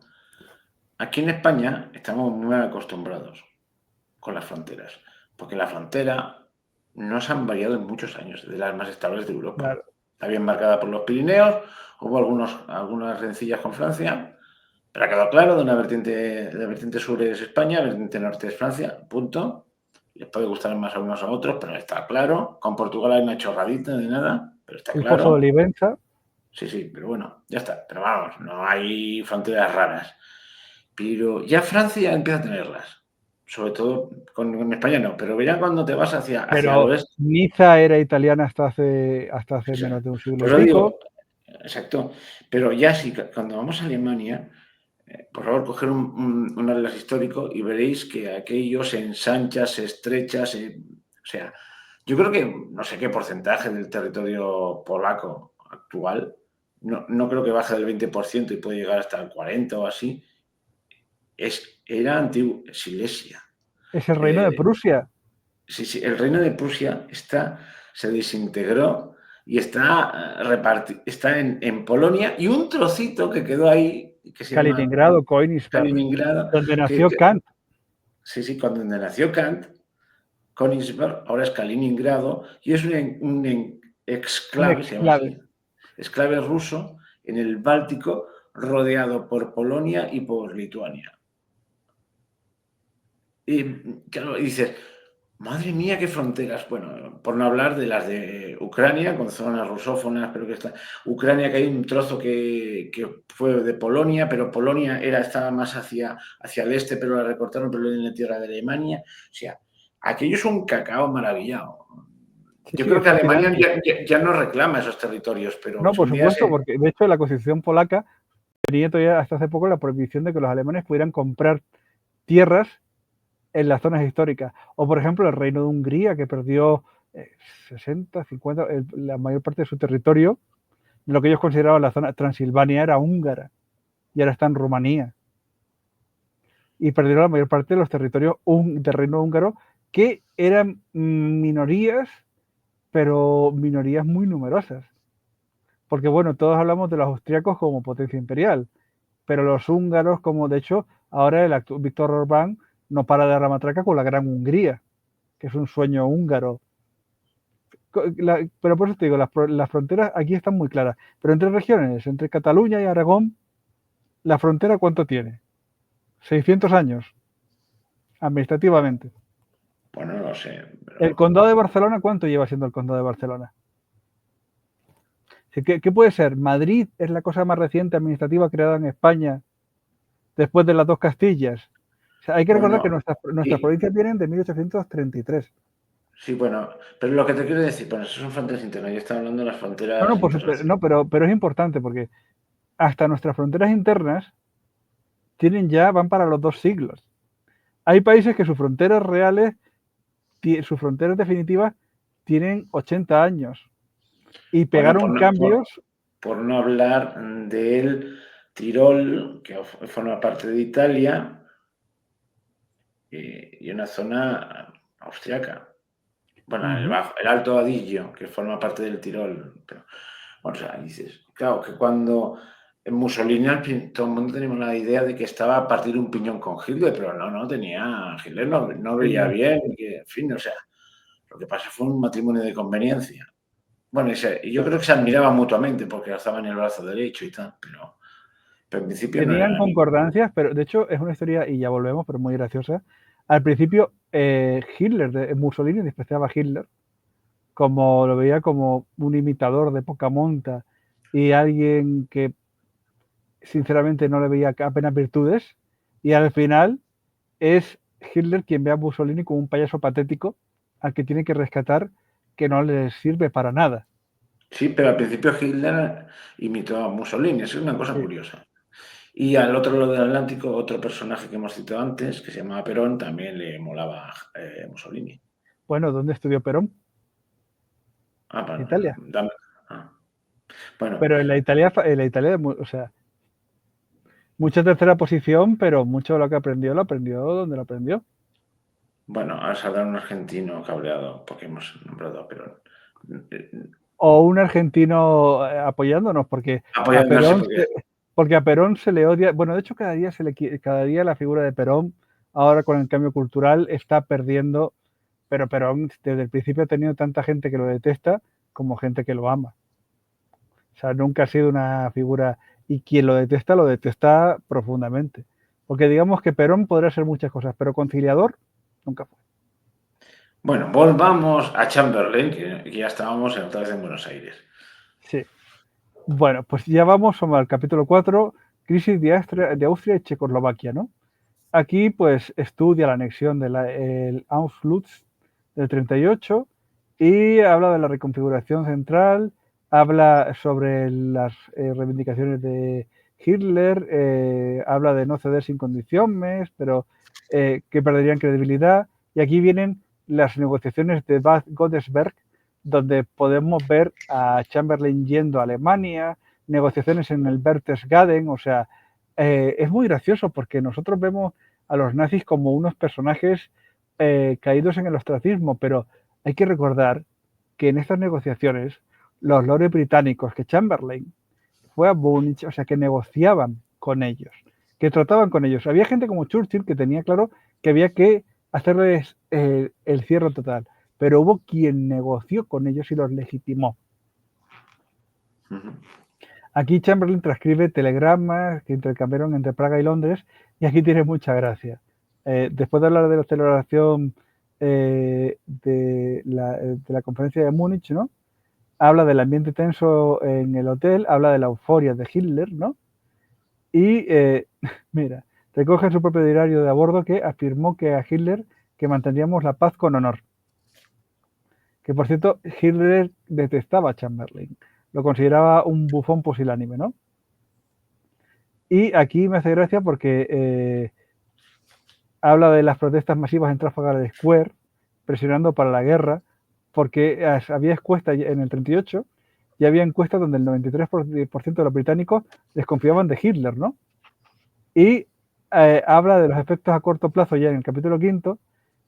S1: aquí en España estamos muy mal acostumbrados con las fronteras, porque la frontera no se han variado en muchos años, de las más estables de Europa.
S2: Claro.
S1: Está bien marcada por los Pirineos, hubo algunas rencillas con Francia, pero ha quedado claro, de la vertiente sur es España, la vertiente norte es Francia, punto. Les puede gustar más a unos a otros, pero está claro. Con Portugal hay una chorradita de nada, pero está
S2: El foso de
S1: claro.
S2: Olivenza.
S1: Sí, pero bueno, ya está. Pero vamos, no hay fronteras raras. Pero ya Francia empieza a tenerlas. Sobre todo con España no, pero ya cuando te vas hacia el
S2: Pero
S1: oeste.
S2: Niza era italiana hasta hace
S1: Sí.
S2: menos de un siglo
S1: Pues
S2: y
S1: lo
S2: pico.
S1: digo, exacto. Pero ya sí, cuando vamos a Alemania, por favor, coger un atlas histórico y veréis que aquello se ensancha, se estrecha, o sea, yo creo que no sé qué porcentaje del territorio polaco actual, no creo que baje del 20% y puede llegar hasta el 40 o así, era antigua Silesia.
S2: Es el reino de Prusia.
S1: Sí, el reino de Prusia se desintegró y está en Polonia y un trocito que quedó ahí, que se llama
S2: Kaliningrado, Königsberg,
S1: Kaliningrado,
S2: donde
S1: que,
S2: nació
S1: que-
S2: Kant.
S1: sí, cuando nació Kant, Königsberg ahora es Kaliningrado y es un
S2: Un
S1: exclave, se llama
S2: exclave.
S1: así, exclave ruso en el Báltico, rodeado por Polonia y por Lituania. Y claro, y dices, madre mía, qué fronteras. Bueno, por no hablar de las de Ucrania, con zonas rusófonas, pero que está. Ucrania, que hay un trozo que fue de Polonia, pero Polonia estaba más hacia el este, pero la recortaron, pero en la tierra de Alemania. O sea, aquello es un cacao maravillado.
S2: Sí,
S1: Yo
S2: sí,
S1: creo
S2: es
S1: que Alemania
S2: fascinante.
S1: ya no reclama esos territorios, pero
S2: No,
S1: si
S2: por
S1: un día
S2: supuesto,
S1: se.
S2: porque de hecho la Constitución polaca tenía todavía hasta hace poco la prohibición de que los alemanes pudieran comprar tierras en las zonas históricas. O, por ejemplo, el Reino de Hungría, que perdió 60, 50, la mayor parte de su territorio, lo que ellos consideraban la zona Transilvania era húngara y ahora está en Rumanía. Y perdieron la mayor parte de los territorios del Reino húngaro, que eran minorías, pero minorías muy numerosas. Porque, bueno, todos hablamos de los austríacos como potencia imperial, pero los húngaros, como de hecho, ahora el Víctor Orbán no para de dar la matraca con la Gran Hungría, que es un sueño húngaro. Pero por eso te digo, las fronteras aquí están muy claras. Pero entre regiones, entre Cataluña y Aragón, ¿la frontera cuánto tiene? 600 años, administrativamente.
S1: Bueno, no lo sé,
S2: ¿El
S1: pero.
S2: condado de Barcelona cuánto lleva siendo el condado de Barcelona? ¿Qué puede ser? ¿Madrid es la cosa más reciente administrativa creada en España después de las dos Castillas? O sea, hay que recordar que
S1: Bueno,
S2: nuestras
S1: y,
S2: provincias vienen de 1833.
S1: sí, bueno, pero lo que te quiero decir, bueno, eso son fronteras internas, yo estaba hablando de las
S2: No,
S1: fronteras
S2: no,
S1: internacionales.
S2: no, pero es importante porque hasta nuestras fronteras internas van para los 2 siglos. Hay países que sus fronteras reales, sus fronteras definitivas, tienen 80 años y
S1: Bueno,
S2: pegaron cambios.
S1: por no hablar del Tirol, que forma parte de Italia, y una zona austriaca. Bueno, el Alto Adigio, que forma parte del Tirol. Pero, bueno, o sea, dices, claro, que cuando en Mussolini todo el mundo tenemos la idea de que estaba a partir un piñón con Hitler, pero Hitler no veía
S2: Sí.
S1: bien, que, en fin, o sea, lo que pasa fue un matrimonio de conveniencia. Bueno, y yo creo que se admiraban mutuamente porque alzaban el brazo derecho y tal, pero en principio no
S2: Tenían
S1: eran amigos.
S2: concordancias, pero de hecho es una historia, y ya volvemos, pero muy graciosa. Al principio, Mussolini despreciaba a Hitler, como lo veía como un imitador de poca monta y alguien que sinceramente no le veía apenas virtudes, y al final es Hitler quien ve a Mussolini como un payaso patético al que tiene que rescatar, que no le sirve para nada.
S1: Sí, pero al principio Hitler imitó a Mussolini, es una cosa
S2: Sí.
S1: curiosa. Y al otro lado del Atlántico, otro personaje que hemos citado antes, que se llamaba Perón, también le molaba Mussolini.
S2: Bueno, ¿dónde estudió Perón?
S1: Ah,
S2: En
S1: bueno,
S2: Italia.
S1: ah. Bueno,
S2: Pero en la Italia, o sea, mucha tercera posición, pero mucho de lo que aprendió lo aprendió donde lo aprendió.
S1: bueno, ahora saldrá un argentino cabreado porque hemos nombrado a Perón.
S2: O un argentino apoyándonos, a
S1: No sé
S2: Perón
S1: por qué.
S2: se, porque a Perón se le odia. Bueno, de hecho, cada día la figura de Perón, ahora con el cambio cultural, está perdiendo. Pero Perón desde el principio ha tenido tanta gente que lo detesta como gente que lo ama. O sea, nunca ha sido una figura, y quien lo detesta profundamente. Porque digamos que Perón podrá ser muchas cosas, pero conciliador nunca fue.
S1: Bueno, volvamos a Chamberlain, que ya estábamos otra vez en Buenos Aires.
S2: Sí. Bueno, pues ya vamos al capítulo 4, crisis de Austria y Checoslovaquia, ¿no? Aquí pues estudia la anexión del Anschluss del 38 y habla de la reconfiguración central, habla sobre las reivindicaciones de Hitler, habla de no ceder sin condiciones, pero que perderían credibilidad. Y aquí vienen las negociaciones de Bad Godesberg, donde podemos ver a Chamberlain yendo a Alemania, negociaciones en el Berchtesgaden, o sea, es muy gracioso porque nosotros vemos a los nazis como unos personajes caídos en el ostracismo, pero hay que recordar que en estas negociaciones los lores británicos, que Chamberlain fue a Múnich, o sea, que negociaban con ellos, que trataban con ellos. Había gente como Churchill que tenía claro que había que hacerles el cierre total. Pero hubo quien negoció con ellos y los legitimó. Aquí Chamberlain transcribe telegramas que intercambiaron entre Praga y Londres, y aquí tiene mucha gracia. Después de hablar de la celebración de la conferencia de Múnich, ¿no? Habla del ambiente tenso en el hotel, habla de la euforia de Hitler, ¿no? Y mira, recoge en su propio diario de a bordo que afirmó que a Hitler que mantendríamos la paz con honor. Que por cierto, Hitler detestaba a Chamberlain, lo consideraba un bufón pusilánime, ¿no? Y aquí me hace gracia porque habla de las protestas masivas en Trafalgar Square, presionando para la guerra, porque había encuestas en el 38, y había encuestas donde el 93% de los británicos desconfiaban de Hitler, ¿no? Y habla de los efectos a corto plazo ya en el capítulo 5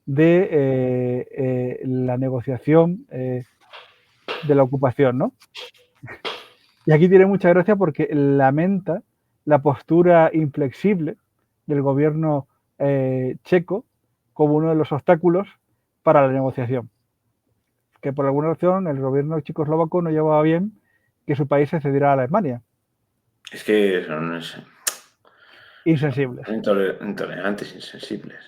S2: de la negociación de la ocupación, ¿no? Y aquí tiene mucha gracia porque lamenta la postura inflexible del gobierno checo como uno de los obstáculos para la negociación. Que por alguna razón el gobierno checoslovaco no llevaba bien que su país se cediera a la Alemania.
S1: Es que son
S2: Insensibles.
S1: intolerantes, insensibles.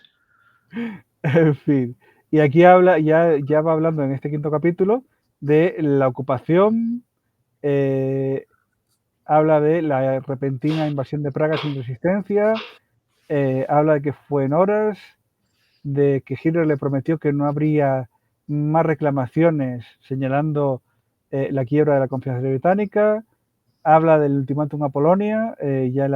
S2: En fin. Y aquí habla, ya va hablando en este 5º capítulo de la ocupación, habla de la repentina invasión de Praga sin resistencia, habla de que fue en horas, de que Hitler le prometió que no habría más reclamaciones señalando la quiebra de la Confederación Británica, habla del ultimátum a Polonia, ya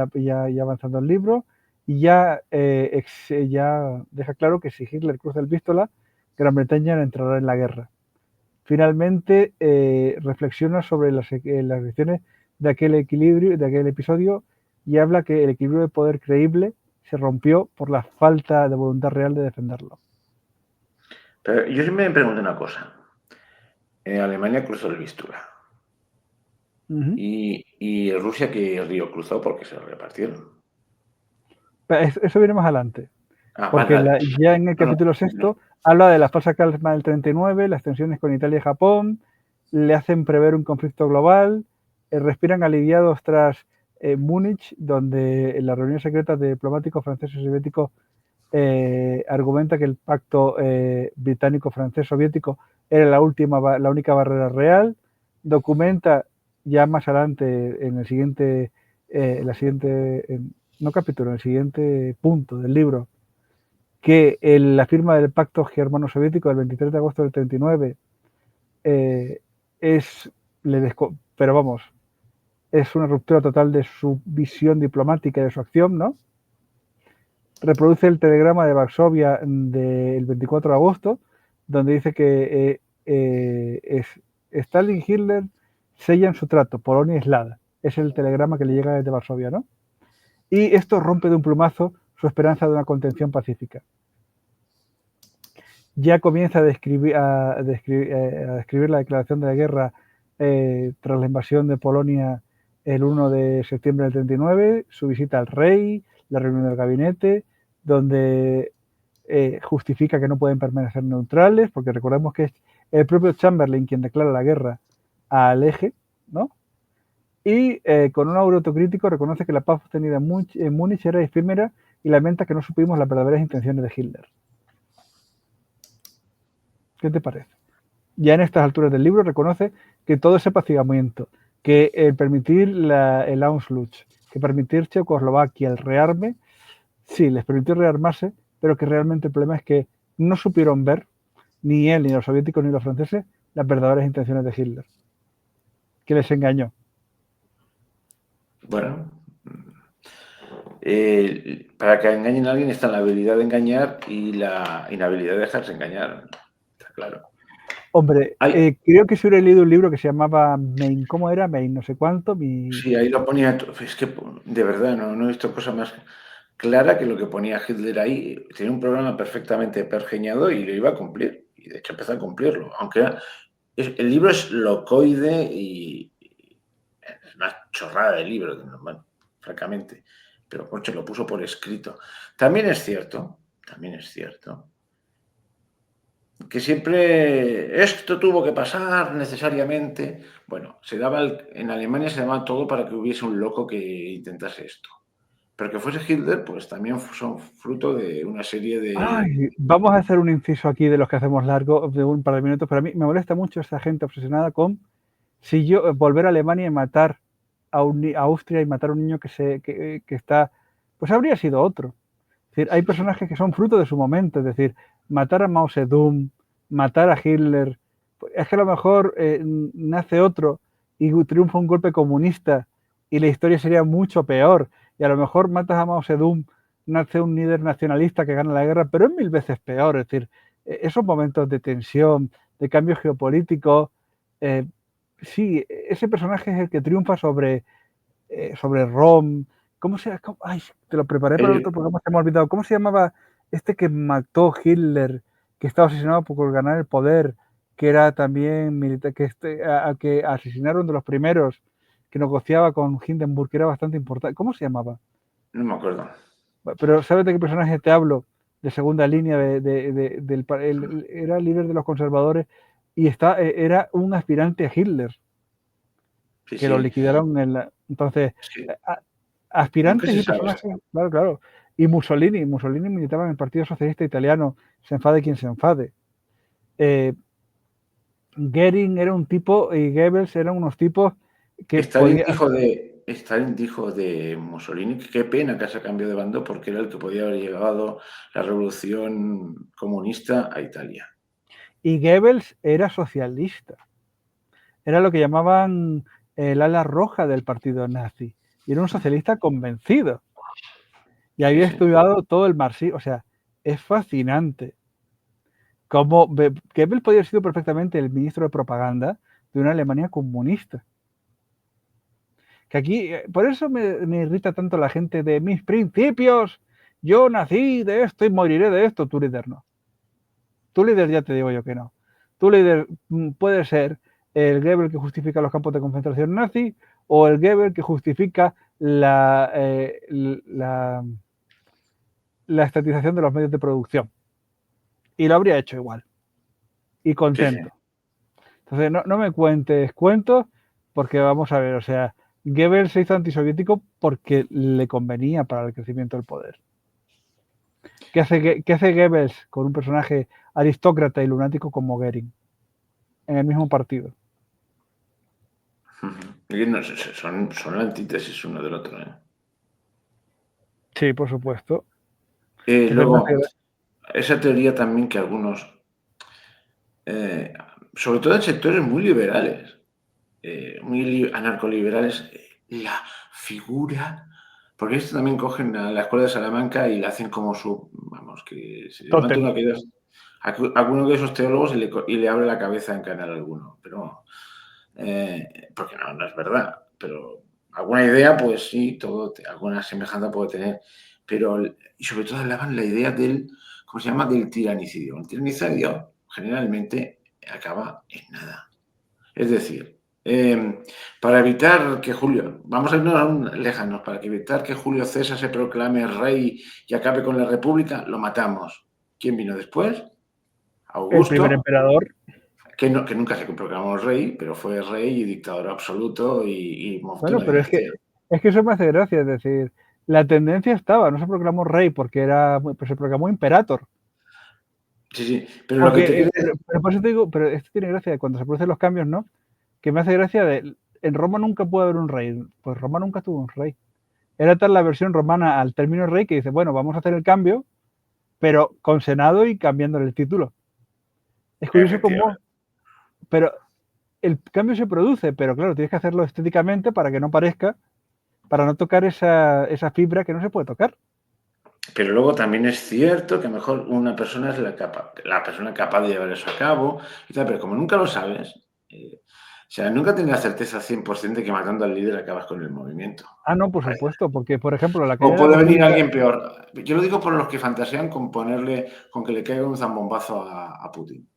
S2: avanzando el libro, y ya deja claro que si Hitler cruza el Vístula, Gran Bretaña entrará en la guerra. Finalmente reflexiona sobre las lecciones de aquel episodio y habla que el equilibrio de poder creíble se rompió por la falta de voluntad real de defenderlo.
S1: Pero yo siempre me pregunto una cosa. Alemania cruzó el Vístula. ¿Y Rusia qué río cruzó? Porque se lo repartieron.
S2: Eso viene más adelante. Porque
S1: Vale.
S2: ya en el capítulo 6 habla de la falsa calma del 39, las tensiones con Italia y Japón, le hacen prever un conflicto global, respiran aliviados tras Múnich, donde en las reuniones secretas de diplomáticos franceses y soviéticos argumenta que el pacto británico-francés-soviético era la única barrera real, documenta ya más adelante en el siguiente, en el siguiente punto del libro, que la firma del pacto germano-soviético del 23 de agosto del 39 es una ruptura total de su visión diplomática y de su acción, ¿no? Reproduce el telegrama de Varsovia del 24 de agosto, donde dice que Stalin y Hitler sellan su trato, Polonia aislada. Es el telegrama que le llega desde Varsovia, ¿no? Y esto rompe de un plumazo su esperanza de una contención pacífica. Ya comienza a describir la declaración de la guerra tras la invasión de Polonia el 1 de septiembre del 39, su visita al rey, la reunión del gabinete, donde justifica que no pueden permanecer neutrales, porque recordemos que es el propio Chamberlain quien declara la guerra al eje, ¿no? Y con un autocrítico reconoce que la paz obtenida en Múnich era efímera y lamenta que no supimos las verdaderas intenciones de Hitler. ¿Qué te parece? Ya en estas alturas del libro reconoce que todo ese apaciguamiento, que el permitir el Anschluss, que permitir Checoslovaquia el rearme, sí, les permitió rearmarse, pero que realmente el problema es que no supieron ver, ni él, ni los soviéticos, ni los franceses, las verdaderas intenciones de Hitler, que les engañó.
S1: Bueno, para que engañen a alguien está la habilidad de engañar y la inhabilidad de dejarse engañar. Está claro.
S2: Hombre, creo que se hubiera leído un libro que se llamaba Main, ¿cómo era? Main no sé cuánto.
S1: Sí, ahí lo ponía. Es que de verdad no he visto cosa más clara que lo que ponía Hitler ahí. Tenía un programa perfectamente pergeñado y lo iba a cumplir. Y de hecho empezó a cumplirlo. Aunque el libro es locoide y es una chorrada de libro, bueno, francamente. Pero Porche lo puso por escrito. También es cierto también es cierto. Que siempre esto tuvo que pasar necesariamente. Bueno, en Alemania se daba todo para que hubiese un loco que intentase esto. Pero que fuese Hitler, pues también son fruto de una serie de...
S2: Ay, vamos a hacer un inciso aquí de los que hacemos largo de un par de minutos, pero a mí me molesta mucho esa gente obsesionada con si yo volver a Alemania y matar a Austria y matar a un niño que está, pues habría sido otro. Es decir, hay personajes que son fruto de su momento, es decir, matar a Mao Zedong, matar a Hitler, es que a lo mejor nace otro y triunfa un golpe comunista y la historia sería mucho peor. Y a lo mejor matas a Mao Zedong, nace un líder nacionalista que gana la guerra, pero es mil veces peor. Es decir, esos momentos de tensión, de cambio geopolítico, sí, ese personaje es el que triunfa sobre Rom. ¿Cómo se llama? Ay, te lo preparé para el otro programa, se me ha olvidado. ¿Cómo se llamaba este que mató Hitler, que estaba asesinado por ganar el poder, que era también militar, que asesinaron de los primeros, que negociaba con Hindenburg, que era bastante importante? ¿Cómo se llamaba?
S1: No me acuerdo.
S2: Pero ¿sabes de qué personaje te hablo? De segunda línea, era líder de los conservadores y era un aspirante a Hitler,
S1: Sí,
S2: que lo
S1: sí.
S2: liquidaron entonces,
S1: Sí. Nunca
S2: aspirantes
S1: se
S2: y
S1: sabe.
S2: personajes, claro, claro. Y Mussolini militaba en el Partido Socialista Italiano, se enfade quien se enfade. Goering era un tipo y Goebbels eran unos tipos que
S1: Stalin dijo de Mussolini que qué pena que se cambió de bando porque era el que podía haber llevado la revolución comunista a Italia.
S2: Y Goebbels era socialista. Era lo que llamaban el ala roja del partido nazi. Y era un socialista convencido. Y
S1: Sí,
S2: había
S1: sí.
S2: estudiado todo el marxismo. O sea, es fascinante. Como Goebbels podría haber sido perfectamente el ministro de propaganda de una Alemania comunista. Que aquí, por eso me irrita tanto la gente de mis principios. Yo nací de esto y moriré de esto. Tu líder no. Tu líder ya te digo yo que no. Tu líder puede ser el Goebbels que justifica los campos de concentración nazi o el Goebbels que justifica la estatización de los medios de producción. Y lo habría hecho igual. Y
S1: Sí, sí.
S2: contento. Entonces, no me cuentes cuentos porque vamos a ver, o sea, Goebbels se hizo antisoviético porque le convenía para el crecimiento del poder. ¿Qué hace Goebbels con un personaje aristócrata y lunático como Goering en el mismo partido?
S1: Y no, son la antítesis uno del otro.
S2: Sí, por supuesto. Entonces,
S1: Luego, esa teoría también que algunos, sobre todo en sectores muy liberales, muy anarcoliberales, la figura, porque esto también cogen a la escuela de Salamanca y la hacen como vamos, que se levanta
S2: tótem.
S1: uno de alguno de esos teólogos y le abre la cabeza en canal alguno, pero porque no es verdad, pero alguna idea, pues sí, alguna semejanza puede tener, pero y sobre todo hablaban la idea ¿cómo se llama? Del tiranicidio. El tiranicidio generalmente acaba en nada. Es decir, para evitar que vamos a irnos lejanos, para evitar que Julio César se proclame rey y acabe con la república, lo matamos. ¿Quién vino después?
S2: El primer
S1: Augusto,
S2: emperador.
S1: que nunca se proclamó rey, pero fue rey y dictador absoluto y montó
S2: Bueno,
S1: la
S2: pero
S1: dinastía.
S2: es que eso me hace gracia, es decir, la tendencia estaba, no se proclamó rey porque pues se proclamó imperator.
S1: Sí, sí, pero lo que te
S2: Aunque,
S1: quiere
S2: pero por eso te digo, pero esto tiene gracia cuando se producen los cambios, ¿no? Que me hace gracia en Roma nunca pudo haber un rey, pues Roma nunca tuvo un rey. Era tal la versión romana al término rey que dice, bueno, vamos a hacer el cambio, pero con Senado y cambiándole el título. Es curioso cómo,
S1: efectivamente.
S2: pero el cambio se produce, pero claro, tienes que hacerlo estéticamente para que no parezca, para no tocar esa fibra que no se puede tocar.
S1: Pero luego también es cierto que mejor una persona es la persona capaz de llevar eso a cabo y tal, pero como nunca lo sabes, o sea, nunca tienes la certeza 100% de que matando al líder acabas con el movimiento.
S2: Ah, no, por supuesto, porque, por ejemplo, la
S1: O
S2: caída de la
S1: puede venir
S2: República
S1: alguien peor. Yo lo digo por los que fantasean con que le caiga un zambombazo a Putin.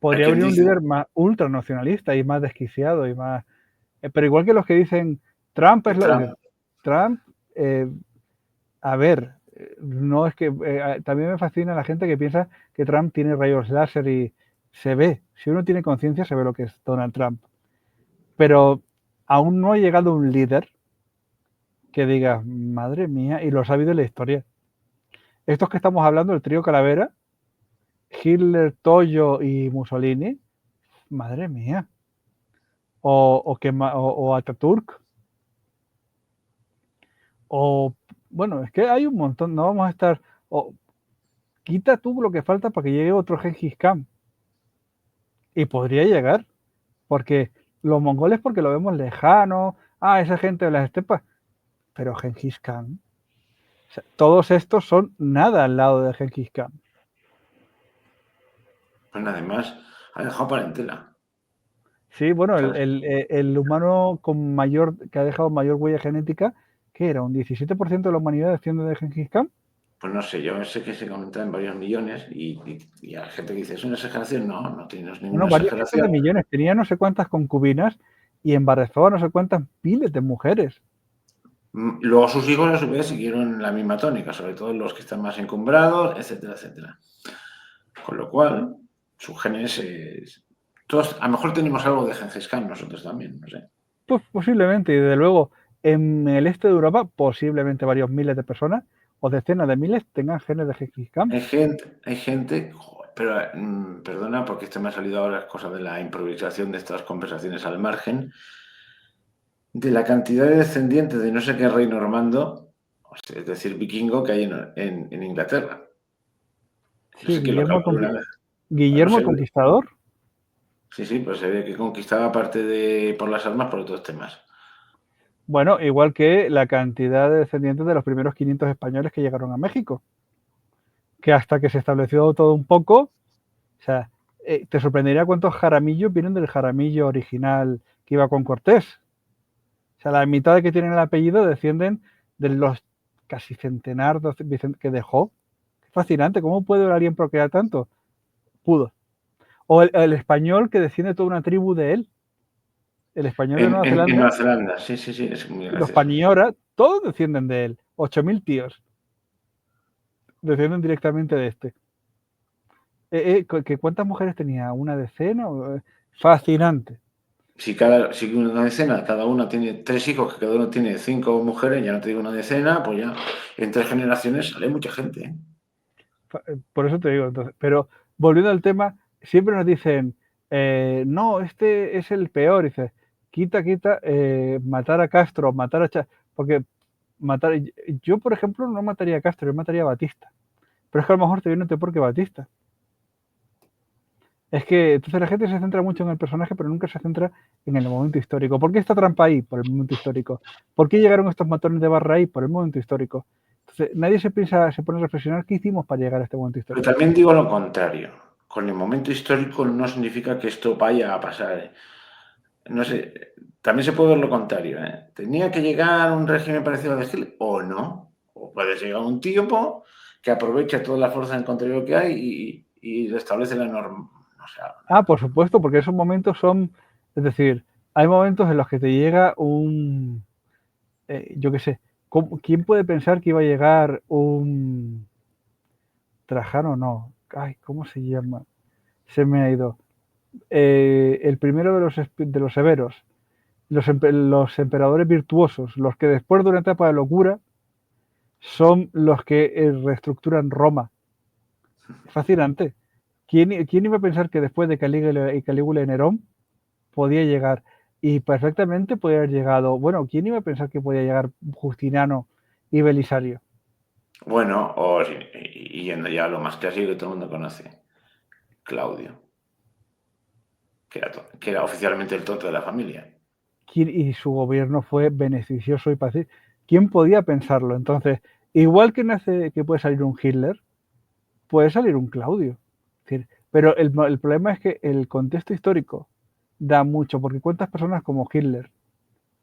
S1: Hay
S2: podría
S1: quien
S2: venir un
S1: dice,
S2: líder más ultranacionalista y más desquiciado y más. Pero igual que los que dicen Trump es lo.
S1: Trump,
S2: Trump, eh, a ver, no es que también me fascina la gente que piensa que Trump tiene rayos láser y se ve. Si uno tiene conciencia, se ve lo que es Donald Trump. Pero aún no ha llegado un líder que diga, madre mía, y lo ha sabido en la historia. Estos que estamos hablando, el trío Calavera, Hitler, Toyo y Mussolini, madre mía. O Ataturk. O, bueno, es que hay un montón, no vamos a estar... quita tú lo que falta para que llegue otro Gengis Khan. Y podría llegar, porque los mongoles porque lo vemos lejano, esa gente de las estepas, pero Gengis Khan, o sea, todos estos son nada al lado de Gengis Khan.
S1: Pues además, ha dejado parentela.
S2: Sí, bueno,
S1: ¿Sabes?
S2: el humano con mayor, que ha dejado mayor huella genética, ¿qué era? ¿Un 17% de la humanidad desciende de Gengis Khan?
S1: Pues no sé, yo sé que se comenta en varios millones y hay gente que dice, ¿es una exageración? No, no tiene
S2: Bueno,
S1: ninguna
S2: varios cientos de
S1: exageración.
S2: millones, tenía no sé cuántas concubinas y embarazó a no sé cuántas miles de mujeres.
S1: Luego sus hijos a su vez siguieron la misma tónica, sobre todo los que están más encumbrados, etcétera, etcétera. Con lo cual, sus genes, todos, a lo mejor tenemos algo de Gengis Khan nosotros también, no sé.
S2: Pues posiblemente, y desde luego, en el este de Europa, posiblemente varios miles de personas o decenas de miles tengan genes de Gengis Khan.
S1: Hay gente, joder, pero perdona porque esto me ha salido ahora, es cosa de la improvisación de estas conversaciones al margen, de la cantidad de descendientes de no sé qué rey normando, es decir, vikingo, que hay en Inglaterra. No
S2: Sí,
S1: sé quién lo calculó una vez. No
S2: Guillermo
S1: sé,
S2: el Conquistador.
S1: sí, sí, pues se ve que conquistaba parte de por las armas por otros temas.
S2: Bueno, igual que la cantidad de descendientes de los primeros 500 españoles que llegaron a México, que hasta que se estableció todo un poco, o sea, te sorprendería cuántos jaramillos vienen del jaramillo original que iba con Cortés. O sea, la mitad de que tienen el apellido descienden de los casi centenar que dejó. Fascinante, ¿cómo puede alguien procrear tanto? Pudo. O el español que desciende toda una tribu de él. El español de
S1: En,
S2: Nueva
S1: en, en
S2: Zelanda,
S1: Nueva Zelanda, sí, sí, sí, es muy
S2: los
S1: gracioso.
S2: Paniora, todos descienden de él. 8.000 tíos descienden directamente de este. ¿Cuántas mujeres tenía? ¿Una decena? Fascinante.
S1: Si una decena, cada uno tiene 3 hijos, que cada uno tiene 5 mujeres, ya no te digo una decena, pues ya en 3 generaciones sale mucha gente, ¿eh?
S2: Por eso te digo, entonces. Pero volviendo al tema, siempre nos dicen, no, este es el peor. Dice, quita, matar a Castro, matar a porque matar. Yo, por ejemplo, no mataría a Castro, yo mataría a Batista. Pero es que a lo mejor te viene peor que Batista. Es que entonces la gente se centra mucho en el personaje, pero nunca se centra en el momento histórico. ¿Por qué está trampa ahí? Por el momento histórico. ¿Por qué llegaron estos matones de barra ahí? Por el momento histórico. Entonces, nadie se pone a reflexionar qué hicimos para llegar a este momento
S1: Pero
S2: histórico.
S1: también digo lo contrario. Con el momento histórico no significa que esto vaya a pasar, ¿eh? No sé, también se puede ver lo contrario, ¿eh? ¿Tenía que llegar un régimen parecido al de Hitler o no? O puede llegar un tiempo que aprovecha toda la fuerza en contrario que hay y restablece la norma. O sea,
S2: Por supuesto, porque esos momentos son, es decir, hay momentos en los que te llega un, yo qué sé, ¿quién puede pensar que iba a llegar un Trajano? No, ay, ¿cómo se llama? Se me ha ido. El primero de los severos, los emperadores virtuosos, los que después de una etapa de locura son los que reestructuran Roma. Fascinante. ¿Quién iba a pensar que después de Calígula y Nerón podía llegar? Y perfectamente podía haber llegado. Bueno, ¿quién iba a pensar que podía llegar Justiniano y Belisario?
S1: bueno, y yendo ya a lo más clásico que todo el mundo conoce, Claudio, que era oficialmente el tonto de la familia.
S2: Y su gobierno fue beneficioso y pacífico. ¿Quién podía pensarlo? Entonces, igual que puede salir un Hitler, puede salir un Claudio. Es decir, pero el problema es que el contexto histórico da mucho, porque cuántas personas como Hitler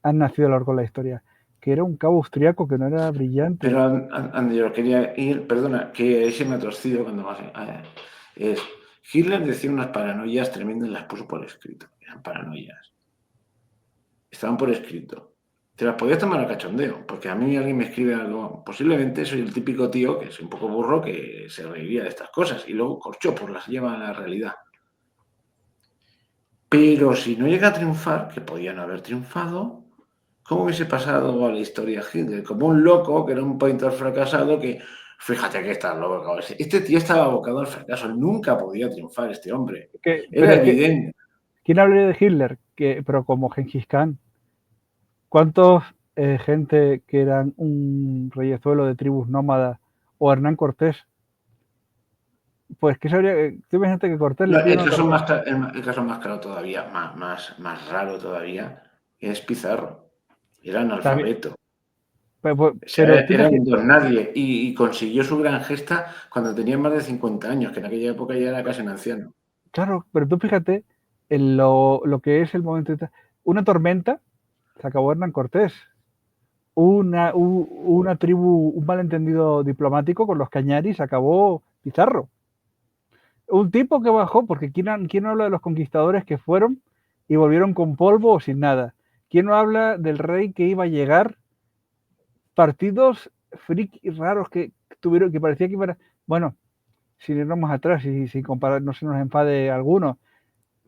S2: han nacido a lo largo de la historia, que era un cabo austriaco que no era brillante.
S1: Pero, Andy, yo quería ir, perdona, que ahí se me ha torcido cuando más. Es, Hitler decía unas paranoias tremendas, las puso por escrito. Eran paranoias. Estaban por escrito. te las podías tomar a cachondeo, porque a mí alguien me escribe algo, posiblemente soy el típico tío que soy un poco burro que se reiría de estas cosas y luego corcho, pues las lleva a la realidad. Pero si no llega a triunfar, que podía no haber triunfado, ¿cómo hubiese pasado a la historia Hitler? Como un loco que era un pintor fracasado que, fíjate que está loco. Este tío estaba abocado al fracaso, nunca podía triunfar este hombre.
S2: Pero
S1: Era
S2: es que,
S1: evidente.
S2: ¿quién hablaría de Hitler? Pero como Gengis Khan. ¿Cuántos gente que eran un reyezuelo de tribus nómadas o Hernán Cortés? Pues que sabría, tú imagínate que Cortés le
S1: No,
S2: pide
S1: el
S2: una
S1: caso
S2: tormenta.
S1: más, el caso más claro todavía, más raro todavía, es Pizarro. Era analfabeto.
S2: Pero tú
S1: Era un
S2: imagínate,
S1: don nadie y consiguió su gran gesta cuando tenía más de 50 años, que en aquella época ya era casi un anciano.
S2: claro, pero tú fíjate en lo que es el momento. Una tormenta, se acabó Hernán Cortés. Una tribu, un malentendido diplomático con los Cañaris, se acabó Pizarro. Un tipo que bajó, porque ¿quién no habla de los conquistadores que fueron y volvieron con polvo o sin nada? ¿Quién no habla del rey que iba a llegar? Partidos friki raros que tuvieron, que parecía que iban a... Bueno, sin irnos más atrás y sin comparar, no se nos enfade alguno.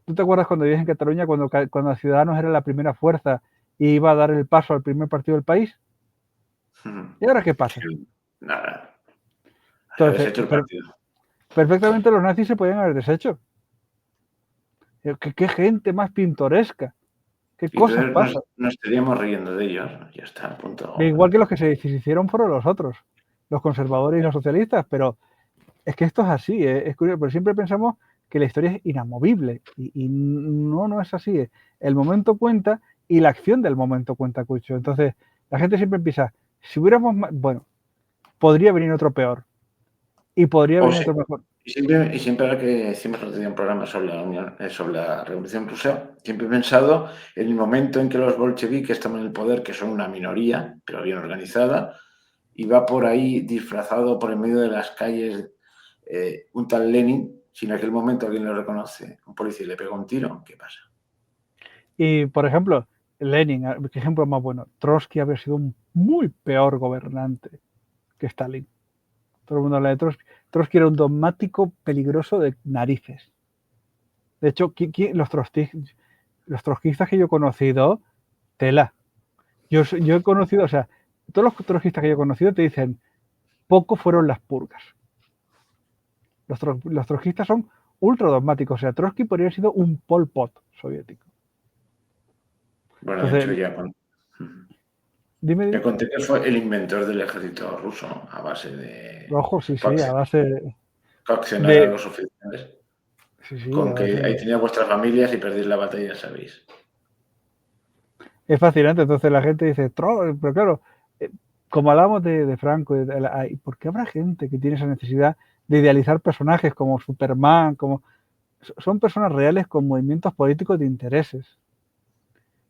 S2: ¿Tú te acuerdas cuando vivías en Cataluña, cuando Ciudadanos era la primera fuerza y iba a dar el paso al primer partido del país? ¿Y ahora qué pasa?
S1: Nada, se ha
S2: Entonces,
S1: deshecho el partido.
S2: perfectamente los nazis se podían haber deshecho. ¿Qué gente más pintoresca? ¿Qué
S1: Y
S2: cosas
S1: entonces
S2: pasan?
S1: nos estaríamos riendo de ellos. Ya está, a punto.
S2: Igual que los que se deshicieron fueron los otros, los conservadores y los socialistas, pero es que esto es así, es curioso, pero siempre pensamos que la historia es inamovible y no es así. El momento cuenta y la acción del momento cuenta, Cucho. Entonces, la gente siempre piensa, si hubiéramos, bueno, podría venir otro peor y podría
S1: O
S2: venir
S1: sea,
S2: otro mejor.
S1: y siempre ahora que hicimos el otro día un programa sobre la Unión, sobre la Revolución Rusa, siempre he pensado en el momento en que los bolcheviques toman el poder, que son una minoría, pero bien organizada, y va por ahí disfrazado por en medio de las calles un tal Lenin, si en aquel momento alguien lo reconoce, un policía le pega un tiro, ¿qué pasa?
S2: Y, por ejemplo, Lenin, qué ejemplo más bueno, Trotsky habría sido un muy peor gobernante que Stalin. Todo el mundo habla de Trotsky. Trotsky era un dogmático peligroso de narices. De hecho, los trotskistas que yo he conocido, tela. Yo he conocido, o sea, todos los trotskistas que yo he conocido te dicen, poco fueron las purgas. Los trotskistas son ultra dogmáticos. O sea, Trotsky podría haber sido un Pol Pot soviético.
S1: Bueno, de hecho
S2: Entonces,
S1: ya
S2: dime,
S1: conté que fue el inventor del ejército ruso a base de
S2: ojo, sí, a base
S1: coaccionar a
S2: de,
S1: los oficiales.
S2: sí, a
S1: Con que
S2: base
S1: ahí
S2: de...
S1: tenía vuestras familias y perdéis la batalla, sabéis.
S2: Es fascinante, entonces la gente dice, pero claro, eh, como hablamos de Franco, ¿por qué habrá gente que tiene esa necesidad de idealizar personajes como Superman, como son personas reales con movimientos políticos de intereses?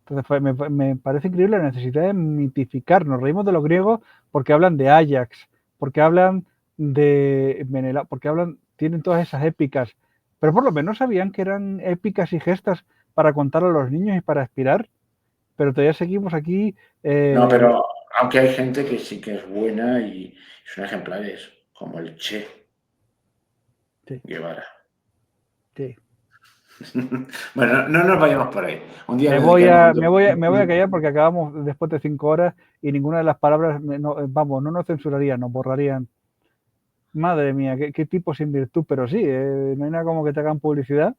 S2: Entonces me parece increíble la necesidad de mitificar. Nos reímos de los griegos porque hablan de Ajax, porque hablan de Menelao, porque tienen todas esas épicas, pero por lo menos sabían que eran épicas y gestas para contar a los niños y para aspirar. Pero todavía seguimos aquí.
S1: No, pero aunque hay gente que sí que es buena y son ejemplares, como el Che
S2: Sí,
S1: Guevara.
S2: sí.
S1: Bueno, no nos vayamos por ahí. Un día
S2: Me
S1: le
S2: voy
S1: dedicaremos
S2: a,
S1: un
S2: me voy a,
S1: tiempo.
S2: me voy a callar porque acabamos después de 5 horas y ninguna de las palabras, vamos, no nos censurarían, nos borrarían. Madre mía, qué tipo sin virtud, pero sí, no hay nada como que te hagan publicidad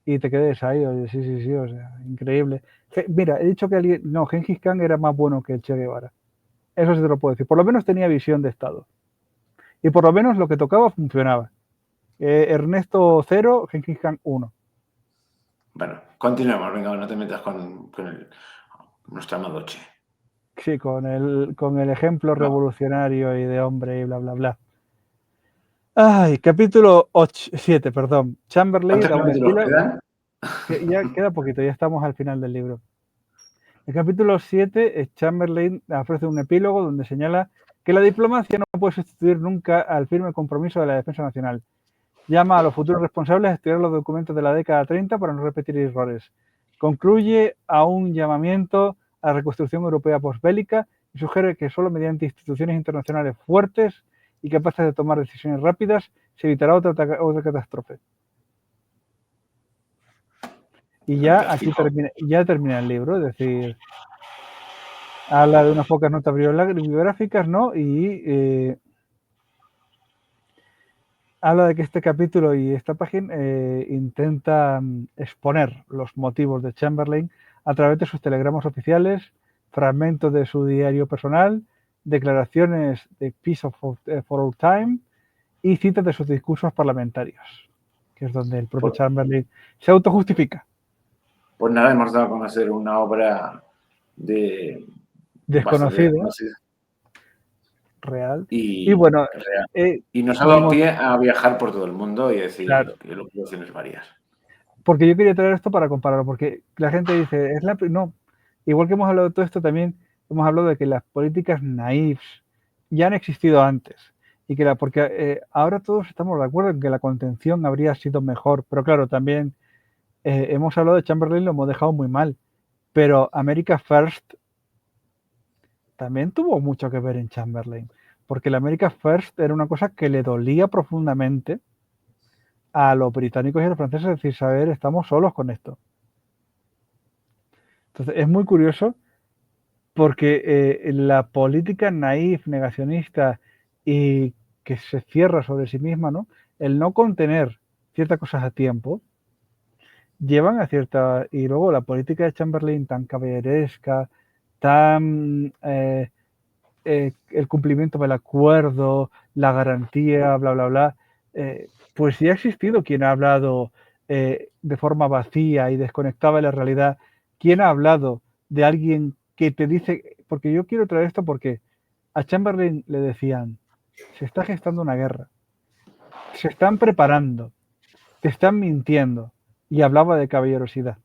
S2: y te quedes ahí, oye, sí, o sea, increíble. Mira, he dicho que no, Gengis Khan era más bueno que el Che Guevara. Eso sí te lo puedo decir. Por lo menos tenía visión de Estado. Y por lo menos lo que tocaba funcionaba. Ernesto 0, Gengis Khan 1.
S1: Bueno, continuemos. Venga, no te metas con nuestro amado Che.
S2: Sí, con el ejemplo
S1: No,
S2: revolucionario y de hombre y bla, bla, bla. Ay, capítulo 7, perdón. Chamberlain
S1: ¿cuántos
S2: da un
S1: capítulos
S2: epílogo.
S1: quedan?
S2: Ya queda poquito, ya estamos al final del libro. El capítulo 7, Chamberlain ofrece un epílogo donde señala que la diplomacia no puede sustituir nunca al firme compromiso de la defensa nacional. Llama a los futuros responsables a estudiar los documentos de la década 30 para no repetir errores. Concluye a un llamamiento a la reconstrucción europea posbélica y sugiere que solo mediante instituciones internacionales fuertes y capaces de tomar decisiones rápidas se evitará otra catástrofe. Y ya aquí termina el libro, es decir, habla de unas pocas notas biográficas, ¿no? Y habla de que este capítulo y esta página intenta exponer los motivos de Chamberlain a través de sus telegramas oficiales, fragmentos de su diario personal, declaraciones de Peace for All Time y citas de sus discursos parlamentarios, que es donde el propio Chamberlain se autojustifica.
S1: Pues nada, hemos dado a conocer una obra de
S2: desconocida, real.
S1: Y
S2: bueno,
S1: real. Y nos ha dado pie a viajar por todo el mundo y decir locuciones varias.
S2: Porque yo quería traer esto para compararlo, porque la gente dice, no, igual que hemos hablado de todo esto, también hemos hablado de que las políticas naifs ya han existido antes. Y que porque ahora todos estamos de acuerdo en que la contención habría sido mejor, pero claro, también hemos hablado de Chamberlain, lo hemos dejado muy mal, pero America First también tuvo mucho que ver en Chamberlain, porque la America First era una cosa que le dolía profundamente a los británicos y a los franceses, es decir, saber, estamos solos con esto. Entonces, es muy curioso porque la política naif, negacionista y que se cierra sobre sí misma, ¿no? El no contener ciertas cosas a tiempo, llevan a cierta... Y luego la política de Chamberlain tan caballeresca, tan... el cumplimiento del acuerdo, la garantía, bla, bla, bla, pues sí ha existido quien ha hablado de forma vacía y desconectada de la realidad. ¿Quién ha hablado de alguien que te dice, porque yo quiero traer esto porque a Chamberlain le decían, se está gestando una guerra, se están preparando, te están mintiendo, y hablaba de caballerosidad,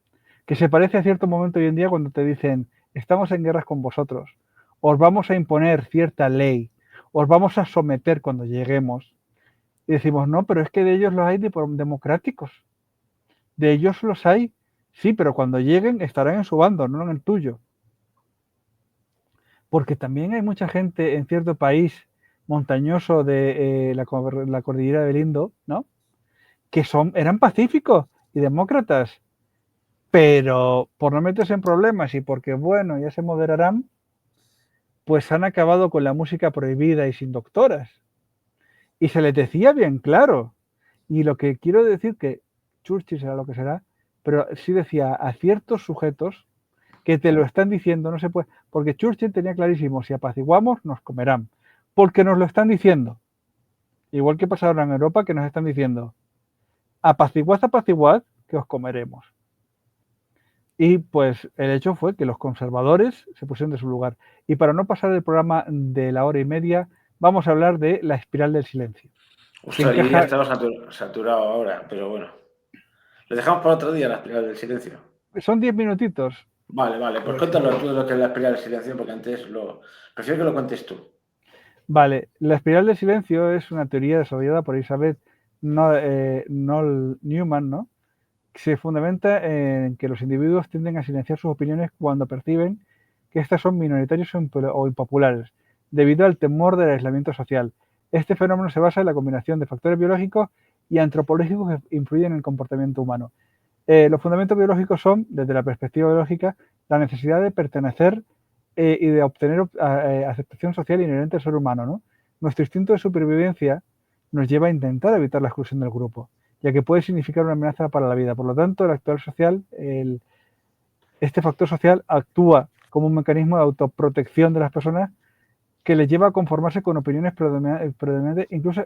S2: que se parece a cierto momento hoy en día cuando te dicen, estamos en guerras con vosotros, os vamos a imponer cierta ley, os vamos a someter cuando lleguemos. Y decimos, no, pero es que de ellos los hay democráticos. De ellos los hay, sí, pero cuando lleguen estarán en su bando, no en el tuyo. Porque también hay mucha gente en cierto país montañoso de la cordillera del Indo, ¿no? Que eran pacíficos y demócratas, pero por no meterse en problemas y porque, bueno, ya se moderarán, pues han acabado con la música prohibida y sin doctoras. Y se les decía bien claro. Y lo que quiero decir que Churchill será lo que será, pero sí decía a ciertos sujetos que te lo están diciendo, no se puede, porque Churchill tenía clarísimo, si apaciguamos nos comerán, porque nos lo están diciendo. Igual que pasa ahora en Europa, que nos están diciendo, apaciguad, que os comeremos. Y pues el hecho fue que los conservadores se pusieron de su lugar. Y para no pasar el programa de la hora y media, vamos a hablar de la espiral del silencio.
S1: Ostras, yo ya estaba saturado ahora, pero bueno. Lo dejamos para otro día, la espiral del silencio.
S2: Son 10 minutitos.
S1: Vale, pues cuéntalo tú de lo que es la espiral del silencio, porque antes prefiero que lo cuentes tú.
S2: Vale, la espiral del silencio es una teoría desarrollada por Elizabeth Noll Newman, ¿no? Que se fundamenta en que los individuos tienden a silenciar sus opiniones cuando perciben que estas son minoritarias o impopulares, debido al temor del aislamiento social. Este fenómeno se basa en la combinación de factores biológicos y antropológicos que influyen en el comportamiento humano. Los fundamentos biológicos son, desde la perspectiva biológica, la necesidad de pertenecer y de obtener aceptación social inherente al ser humano, ¿no? Nuestro instinto de supervivencia nos lleva a intentar evitar la exclusión del grupo, ya que puede significar una amenaza para la vida. Por lo tanto, este factor social actúa como un mecanismo de autoprotección de las personas que les lleva a conformarse con opiniones predominantes, incluso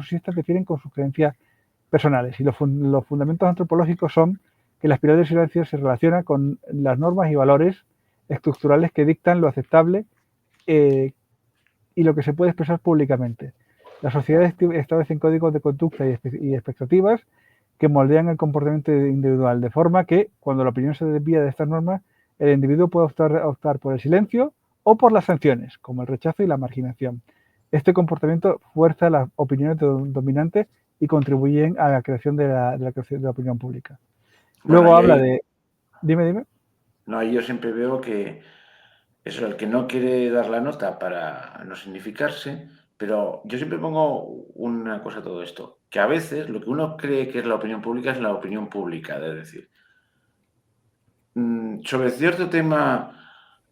S2: si estas difieren con sus creencias personales. Y los fundamentos antropológicos son que la espiral del silencio se relaciona con las normas y valores estructurales que dictan lo aceptable y lo que se puede expresar públicamente. Las sociedades establecen códigos de conducta y expectativas que moldean el comportamiento individual, de forma que, cuando la opinión se desvía de estas normas, el individuo puede optar por el silencio o por las sanciones, como el rechazo y la marginación. Este comportamiento fuerza las opiniones dominantes y contribuyen a la creación de la opinión pública. Luego habla de... Dime.
S1: No, yo siempre veo que eso, el que no quiere dar la nota para no significarse, pero yo siempre pongo una cosa a todo esto, que a veces lo que uno cree que es la opinión pública es la opinión pública, es decir, sobre cierto tema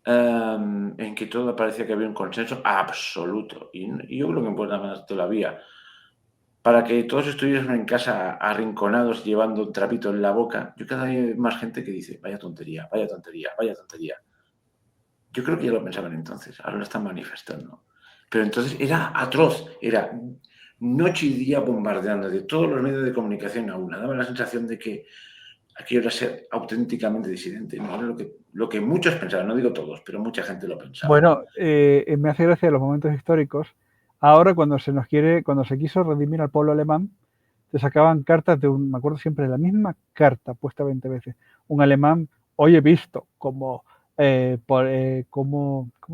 S1: en que todo parecía que había un consenso absoluto, y yo creo que importa más todavía, para que todos estuviesen en casa arrinconados llevando un trapito en la boca, yo cada vez más gente que dice, vaya tontería, vaya tontería, vaya tontería. Yo creo que ya lo pensaban entonces, ahora lo están manifestando. Pero entonces era atroz, era noche y día bombardeando de todos los medios de comunicación a una. Daba la sensación de que aquello era ser auténticamente disidente. No era lo que muchos pensaban, no digo todos, pero mucha gente lo pensaba.
S2: Bueno, me hace gracia los momentos históricos. Ahora, cuando se quiso redimir al pueblo alemán, te sacaban cartas me acuerdo siempre de la misma carta, puesta 20 veces. Un alemán, hoy he visto ¿cómo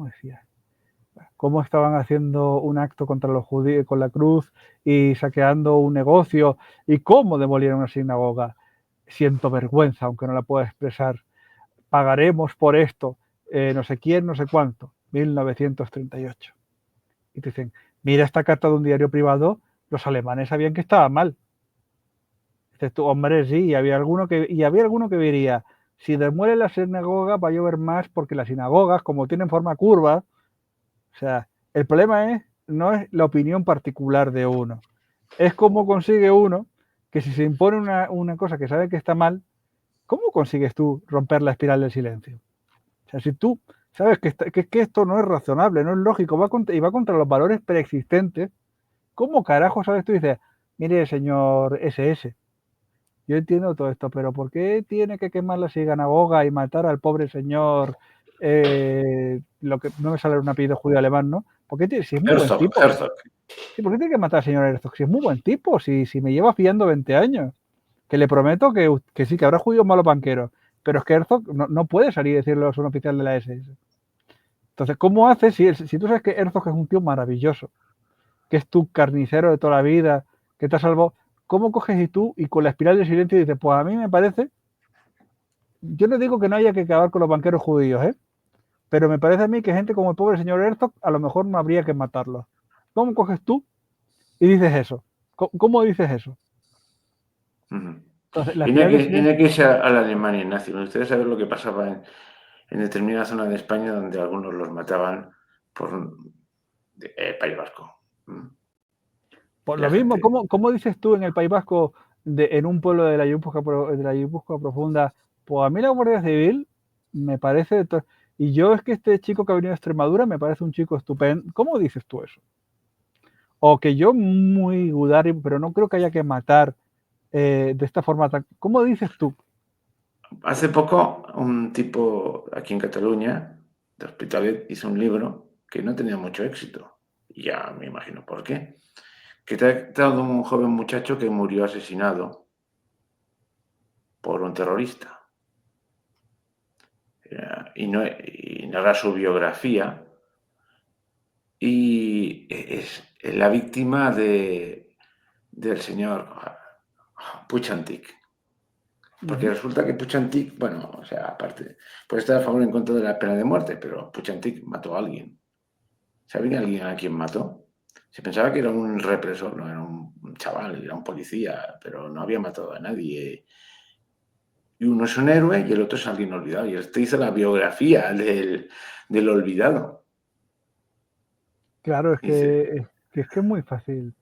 S2: decía? Cómo estaban haciendo un acto contra los judíos con la cruz y saqueando un negocio y cómo demolieron una sinagoga. Siento vergüenza, aunque no la pueda expresar. Pagaremos por esto, no sé quién, no sé cuánto, 1938. Y te dicen, mira esta carta de un diario privado, los alemanes sabían que estaba mal. Dices tú, hombre, sí, y había alguno que diría, si demuele la sinagoga va a llover más porque las sinagogas, como tienen forma curva, o sea, el problema no es la opinión particular de uno, es cómo consigue uno que si se impone una cosa que sabe que está mal, ¿cómo consigues tú romper la espiral del silencio? O sea, si tú sabes que esto no es razonable, no es lógico, y va contra los valores preexistentes, ¿cómo carajo sabes tú? Y dices, mire, señor SS, yo entiendo todo esto, pero ¿por qué tiene que quemar la sinagoga y matar al pobre señor? Lo que no me sale un apellido judío alemán, ¿no? ¿Por qué si es muy buen
S1: Herzog,
S2: tipo?
S1: Herzog.
S2: Sí, ¿por qué tiene que matar al señor Herzog? Si es muy buen tipo, si me lleva fiando 20 años. Que le prometo que sí, que habrá judíos malos banqueros, pero es que Herzog no puede salir y decirlo a un oficial de la SS. Entonces, ¿cómo haces si tú sabes que Herzog es un tío maravilloso, que es tu carnicero de toda la vida, que te ha salvado? ¿Cómo coges y con la espiral de silencio dices, pues a mí me parece, yo no digo que no haya que acabar con los banqueros judíos, pero me parece a mí que gente como el pobre señor Herzog a lo mejor no habría que matarlos. ¿Cómo coges tú y dices eso? ¿Cómo dices eso? Entonces, la
S1: Y no hay
S2: espiral de
S1: que, y no hay
S2: silencio,
S1: que irse a la Alemania nazi. Ustedes saben lo que pasaba en determinada zona de España donde algunos los mataban por País Vasco.
S2: por
S1: La
S2: lo mismo,
S1: gente.
S2: ¿cómo dices tú en el País Vasco, en un pueblo de la Guipúzcoa profunda, pues a mí la Guardia Civil me parece, y yo es que este chico que ha venido de Extremadura me parece un chico estupendo? ¿Cómo dices tú eso? O que yo muy Gudari, pero no creo que haya que matar de esta forma ¿Cómo dices tú?
S1: Hace poco un tipo aquí en Cataluña, de Hospitalet, hizo un libro que no tenía mucho éxito. Y ya me imagino por qué. Que trata de un joven muchacho que murió asesinado por un terrorista. Y narra su biografía. Y es la víctima del señor Puig. Porque resulta que Puig, bueno, o sea, aparte, puede estar a favor o en contra de la pena de muerte, pero Puig mató a alguien. ¿Saben alguien a quien mató? Se pensaba que era un represor, no era un chaval, era un policía, pero no había matado a nadie. Y uno es un héroe y el otro es alguien olvidado. Y este hizo la biografía del olvidado.
S2: Claro,
S1: Dice,
S2: es que es muy fácil.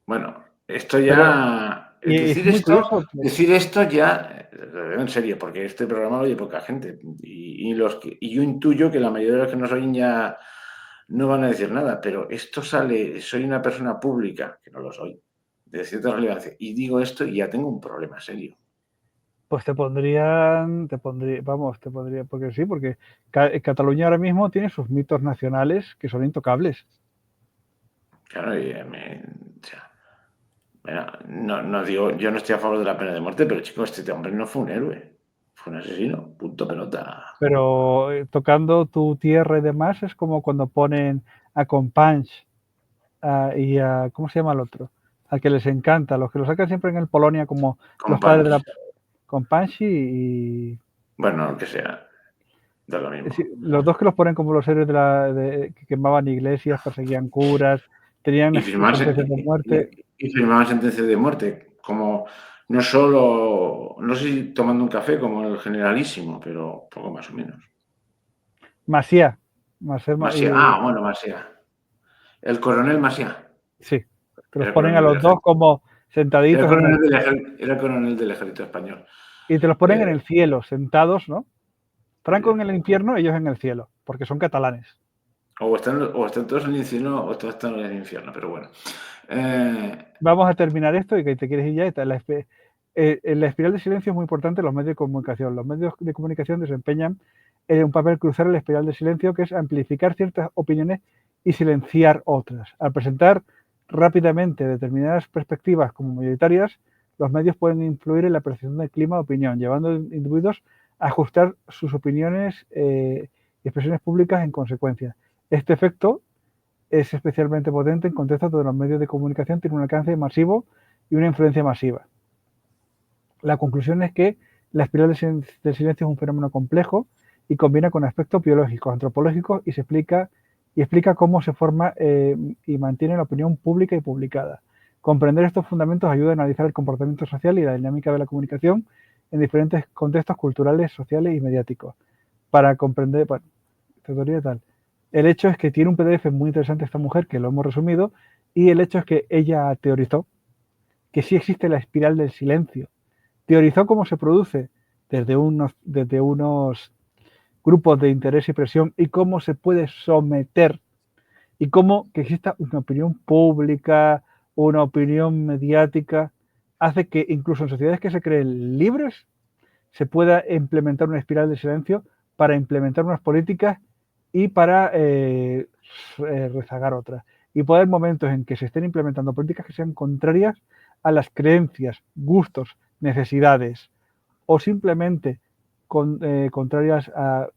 S1: bueno, esto
S2: Pero,
S1: ya.
S2: y es muy curioso.
S1: Decir esto ya, en serio, porque este programa lo oye poca gente. Y yo intuyo que la mayoría de los que nos oyen ya no van a decir nada, pero esto sale, soy una persona pública, que no lo soy, de cierta relevancia, y digo esto y ya tengo un problema serio.
S2: Pues te pondría, porque sí, porque Cataluña ahora mismo tiene sus mitos nacionales que son intocables.
S1: Claro, o sea, bueno, no digo, yo no estoy a favor de la pena de muerte, pero chicos, este hombre no fue un héroe, fue un asesino, punto pelota.
S2: Pero tocando tu tierra y demás es como cuando ponen a Companys y a, ¿cómo se llama el otro? Al que les encanta, los que lo sacan siempre en el Polonia como
S1: Con
S2: los padres de
S1: Punch.
S2: la Companys y
S1: Bueno, lo que sea, da lo mismo.
S2: Los dos que los ponen como los héroes que quemaban iglesias, perseguían curas, tenían
S1: Y firmaban,
S2: sentencias de muerte.
S1: y firmaban sentencias de muerte, como no solo, no sé si tomando un café como el generalísimo, pero poco más o menos.
S2: Masía.
S1: Masía, bueno, Masía. El coronel Masía.
S2: Sí, te los
S1: Era
S2: ponen a
S1: coronel del
S2: los dos
S1: ejército.
S2: como sentaditos
S1: Era coronel del ejército español.
S2: y te los ponen en
S1: Eh,
S2: el cielo, sentados, ¿no? Franco en
S1: eh,
S2: el infierno, ellos en el cielo, porque son catalanes.
S1: o están todos en el infierno o todos están en el infierno, pero bueno.
S2: Vamos a terminar esto y que te quieres ir ya. La espiral de silencio es muy importante en los medios de comunicación. Los medios de comunicación desempeñan un papel crucial en la espiral de silencio, que es amplificar ciertas opiniones y silenciar otras. Al presentar rápidamente determinadas perspectivas como mayoritarias, los medios pueden influir en la percepción del clima de opinión, llevando a individuos a ajustar sus opiniones y expresiones públicas en consecuencia. Este efecto es especialmente potente en contextos donde los medios de comunicación tienen un alcance masivo y una influencia masiva. La conclusión es que la espiral del silencio es un fenómeno complejo y combina con aspectos biológicos, antropológicos y explica cómo se forma y mantiene la opinión pública y publicada. Comprender estos fundamentos ayuda a analizar el comportamiento social y la dinámica de la comunicación en diferentes contextos culturales, sociales y mediáticos. Para comprender, bueno, teoría tal. El hecho es que tiene un PDF muy interesante esta mujer, que lo hemos resumido, y el hecho es que ella teorizó que sí existe la espiral del silencio. Teorizó cómo se produce desde unos grupos de interés y presión y cómo se puede someter y cómo que exista una opinión pública, una opinión mediática, hace que incluso en sociedades que se creen libres se pueda implementar una espiral de silencio para implementar unas políticas y para rezagar otras. Y puede haber momentos en que se estén implementando políticas que sean contrarias a las creencias, gustos, necesidades o simplemente contrarias a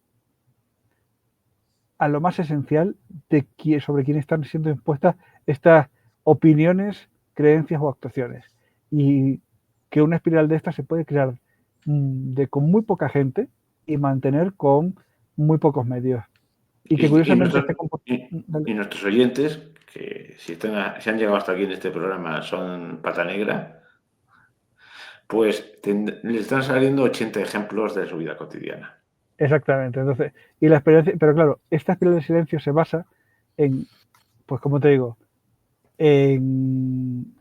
S2: lo más esencial sobre quién están siendo impuestas estas opiniones, creencias o actuaciones. Y que una espiral de estas se puede crear con muy poca gente y mantener con muy pocos medios. Y que
S1: y,
S2: curiosamente
S1: nuestros, y nuestros oyentes, que si han llegado hasta aquí en este programa, son pata negra, pues les están saliendo 80 ejemplos de su vida cotidiana.
S2: Exactamente. Entonces, y la experiencia, pero claro, esta espiral de silencio se basa en, pues como te digo,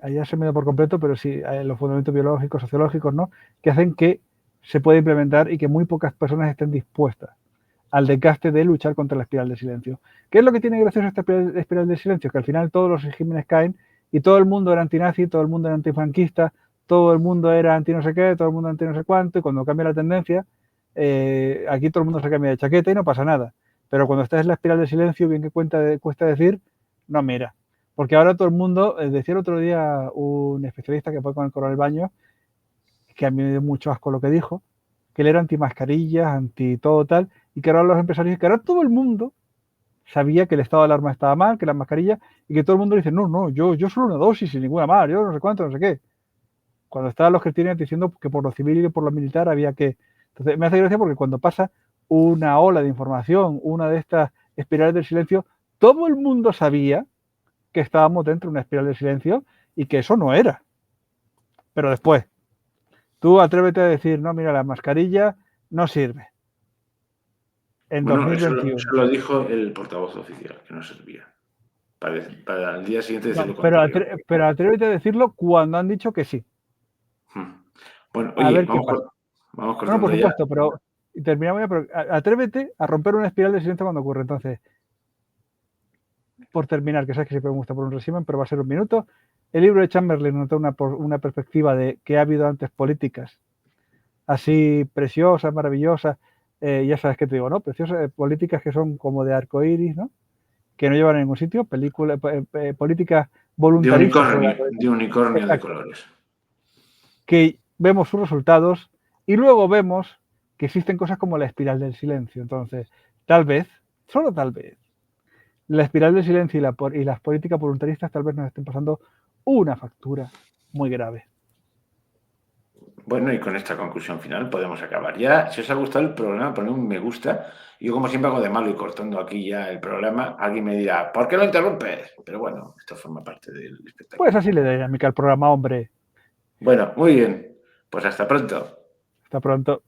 S2: allá se me da por completo, pero sí, en los fundamentos biológicos, sociológicos, ¿no? Que hacen que se pueda implementar y que muy pocas personas estén dispuestas al desgaste de luchar contra la espiral de silencio. ¿Qué es lo que tiene gracioso esta espiral de silencio? Que al final todos los regímenes caen y todo el mundo era antinazi, todo el mundo era antifranquista, todo el mundo era anti no sé qué, todo el mundo anti no sé cuánto, y cuando cambia la tendencia, aquí todo el mundo se cambia de chaqueta y no pasa nada. Pero cuando estás en la espiral de silencio, bien que cuesta decir, no, mira, porque ahora todo el mundo, decía el otro día un especialista que fue con el coronel Baños, que a mí me dio mucho asco lo que dijo, que él era anti mascarillas, anti todo tal, y que ahora los empresarios, que ahora todo el mundo sabía que el estado de alarma estaba mal, que las mascarillas, y que todo el mundo dice, no, yo solo una dosis y ninguna más, yo no sé cuánto, no sé qué. Cuando estaban los cristianos diciendo que por lo civil y por lo militar había que... Entonces me hace gracia porque cuando pasa una ola de información, una de estas espirales del silencio, todo el mundo sabía que estábamos dentro de una espiral de silencio y que eso no era. Pero después, tú atrévete a decir, no, mira, la mascarilla no sirve. En
S1: Bueno, eso
S2: 2021.
S1: lo dijo el portavoz oficial, que no servía. Para el día siguiente decir
S2: No,
S1: lo contrario.
S2: pero atrévete a decirlo cuando han dicho que sí.
S1: Bueno,
S2: A
S1: oye,
S2: ver qué pasa.
S1: vamos
S2: No, por
S1: cortando ya.
S2: supuesto, pero terminamos ya, pero atrévete a romper una espiral de silencio cuando ocurre. Entonces, por terminar, que sabes que siempre me gusta por un resumen, pero va a ser un minuto. El libro de Chamberlain nota una perspectiva de que ha habido antes políticas así preciosas, maravillosas, ya sabes que te digo, ¿no? Preciosas, políticas que son como de arcoíris, ¿no? Que no llevan a ningún sitio, políticas voluntaristas.
S1: De unicornio de
S2: Exacto.
S1: colores.
S2: Que vemos sus resultados y luego vemos que existen cosas como la espiral del silencio. Entonces, tal vez, solo tal vez, la espiral del silencio y las políticas voluntaristas tal vez nos estén pasando una factura muy grave.
S1: Bueno, y con esta conclusión final podemos acabar ya. Si os ha gustado el programa, poned un me gusta. Yo, como siempre, hago de malo y cortando aquí ya el programa. Alguien me dirá, ¿por qué lo interrumpes? Pero bueno, esto forma parte del
S2: Pues
S1: espectáculo.
S2: así le da dinámica al programa, hombre.
S1: Bueno, muy bien. Pues hasta pronto.
S2: Hasta pronto.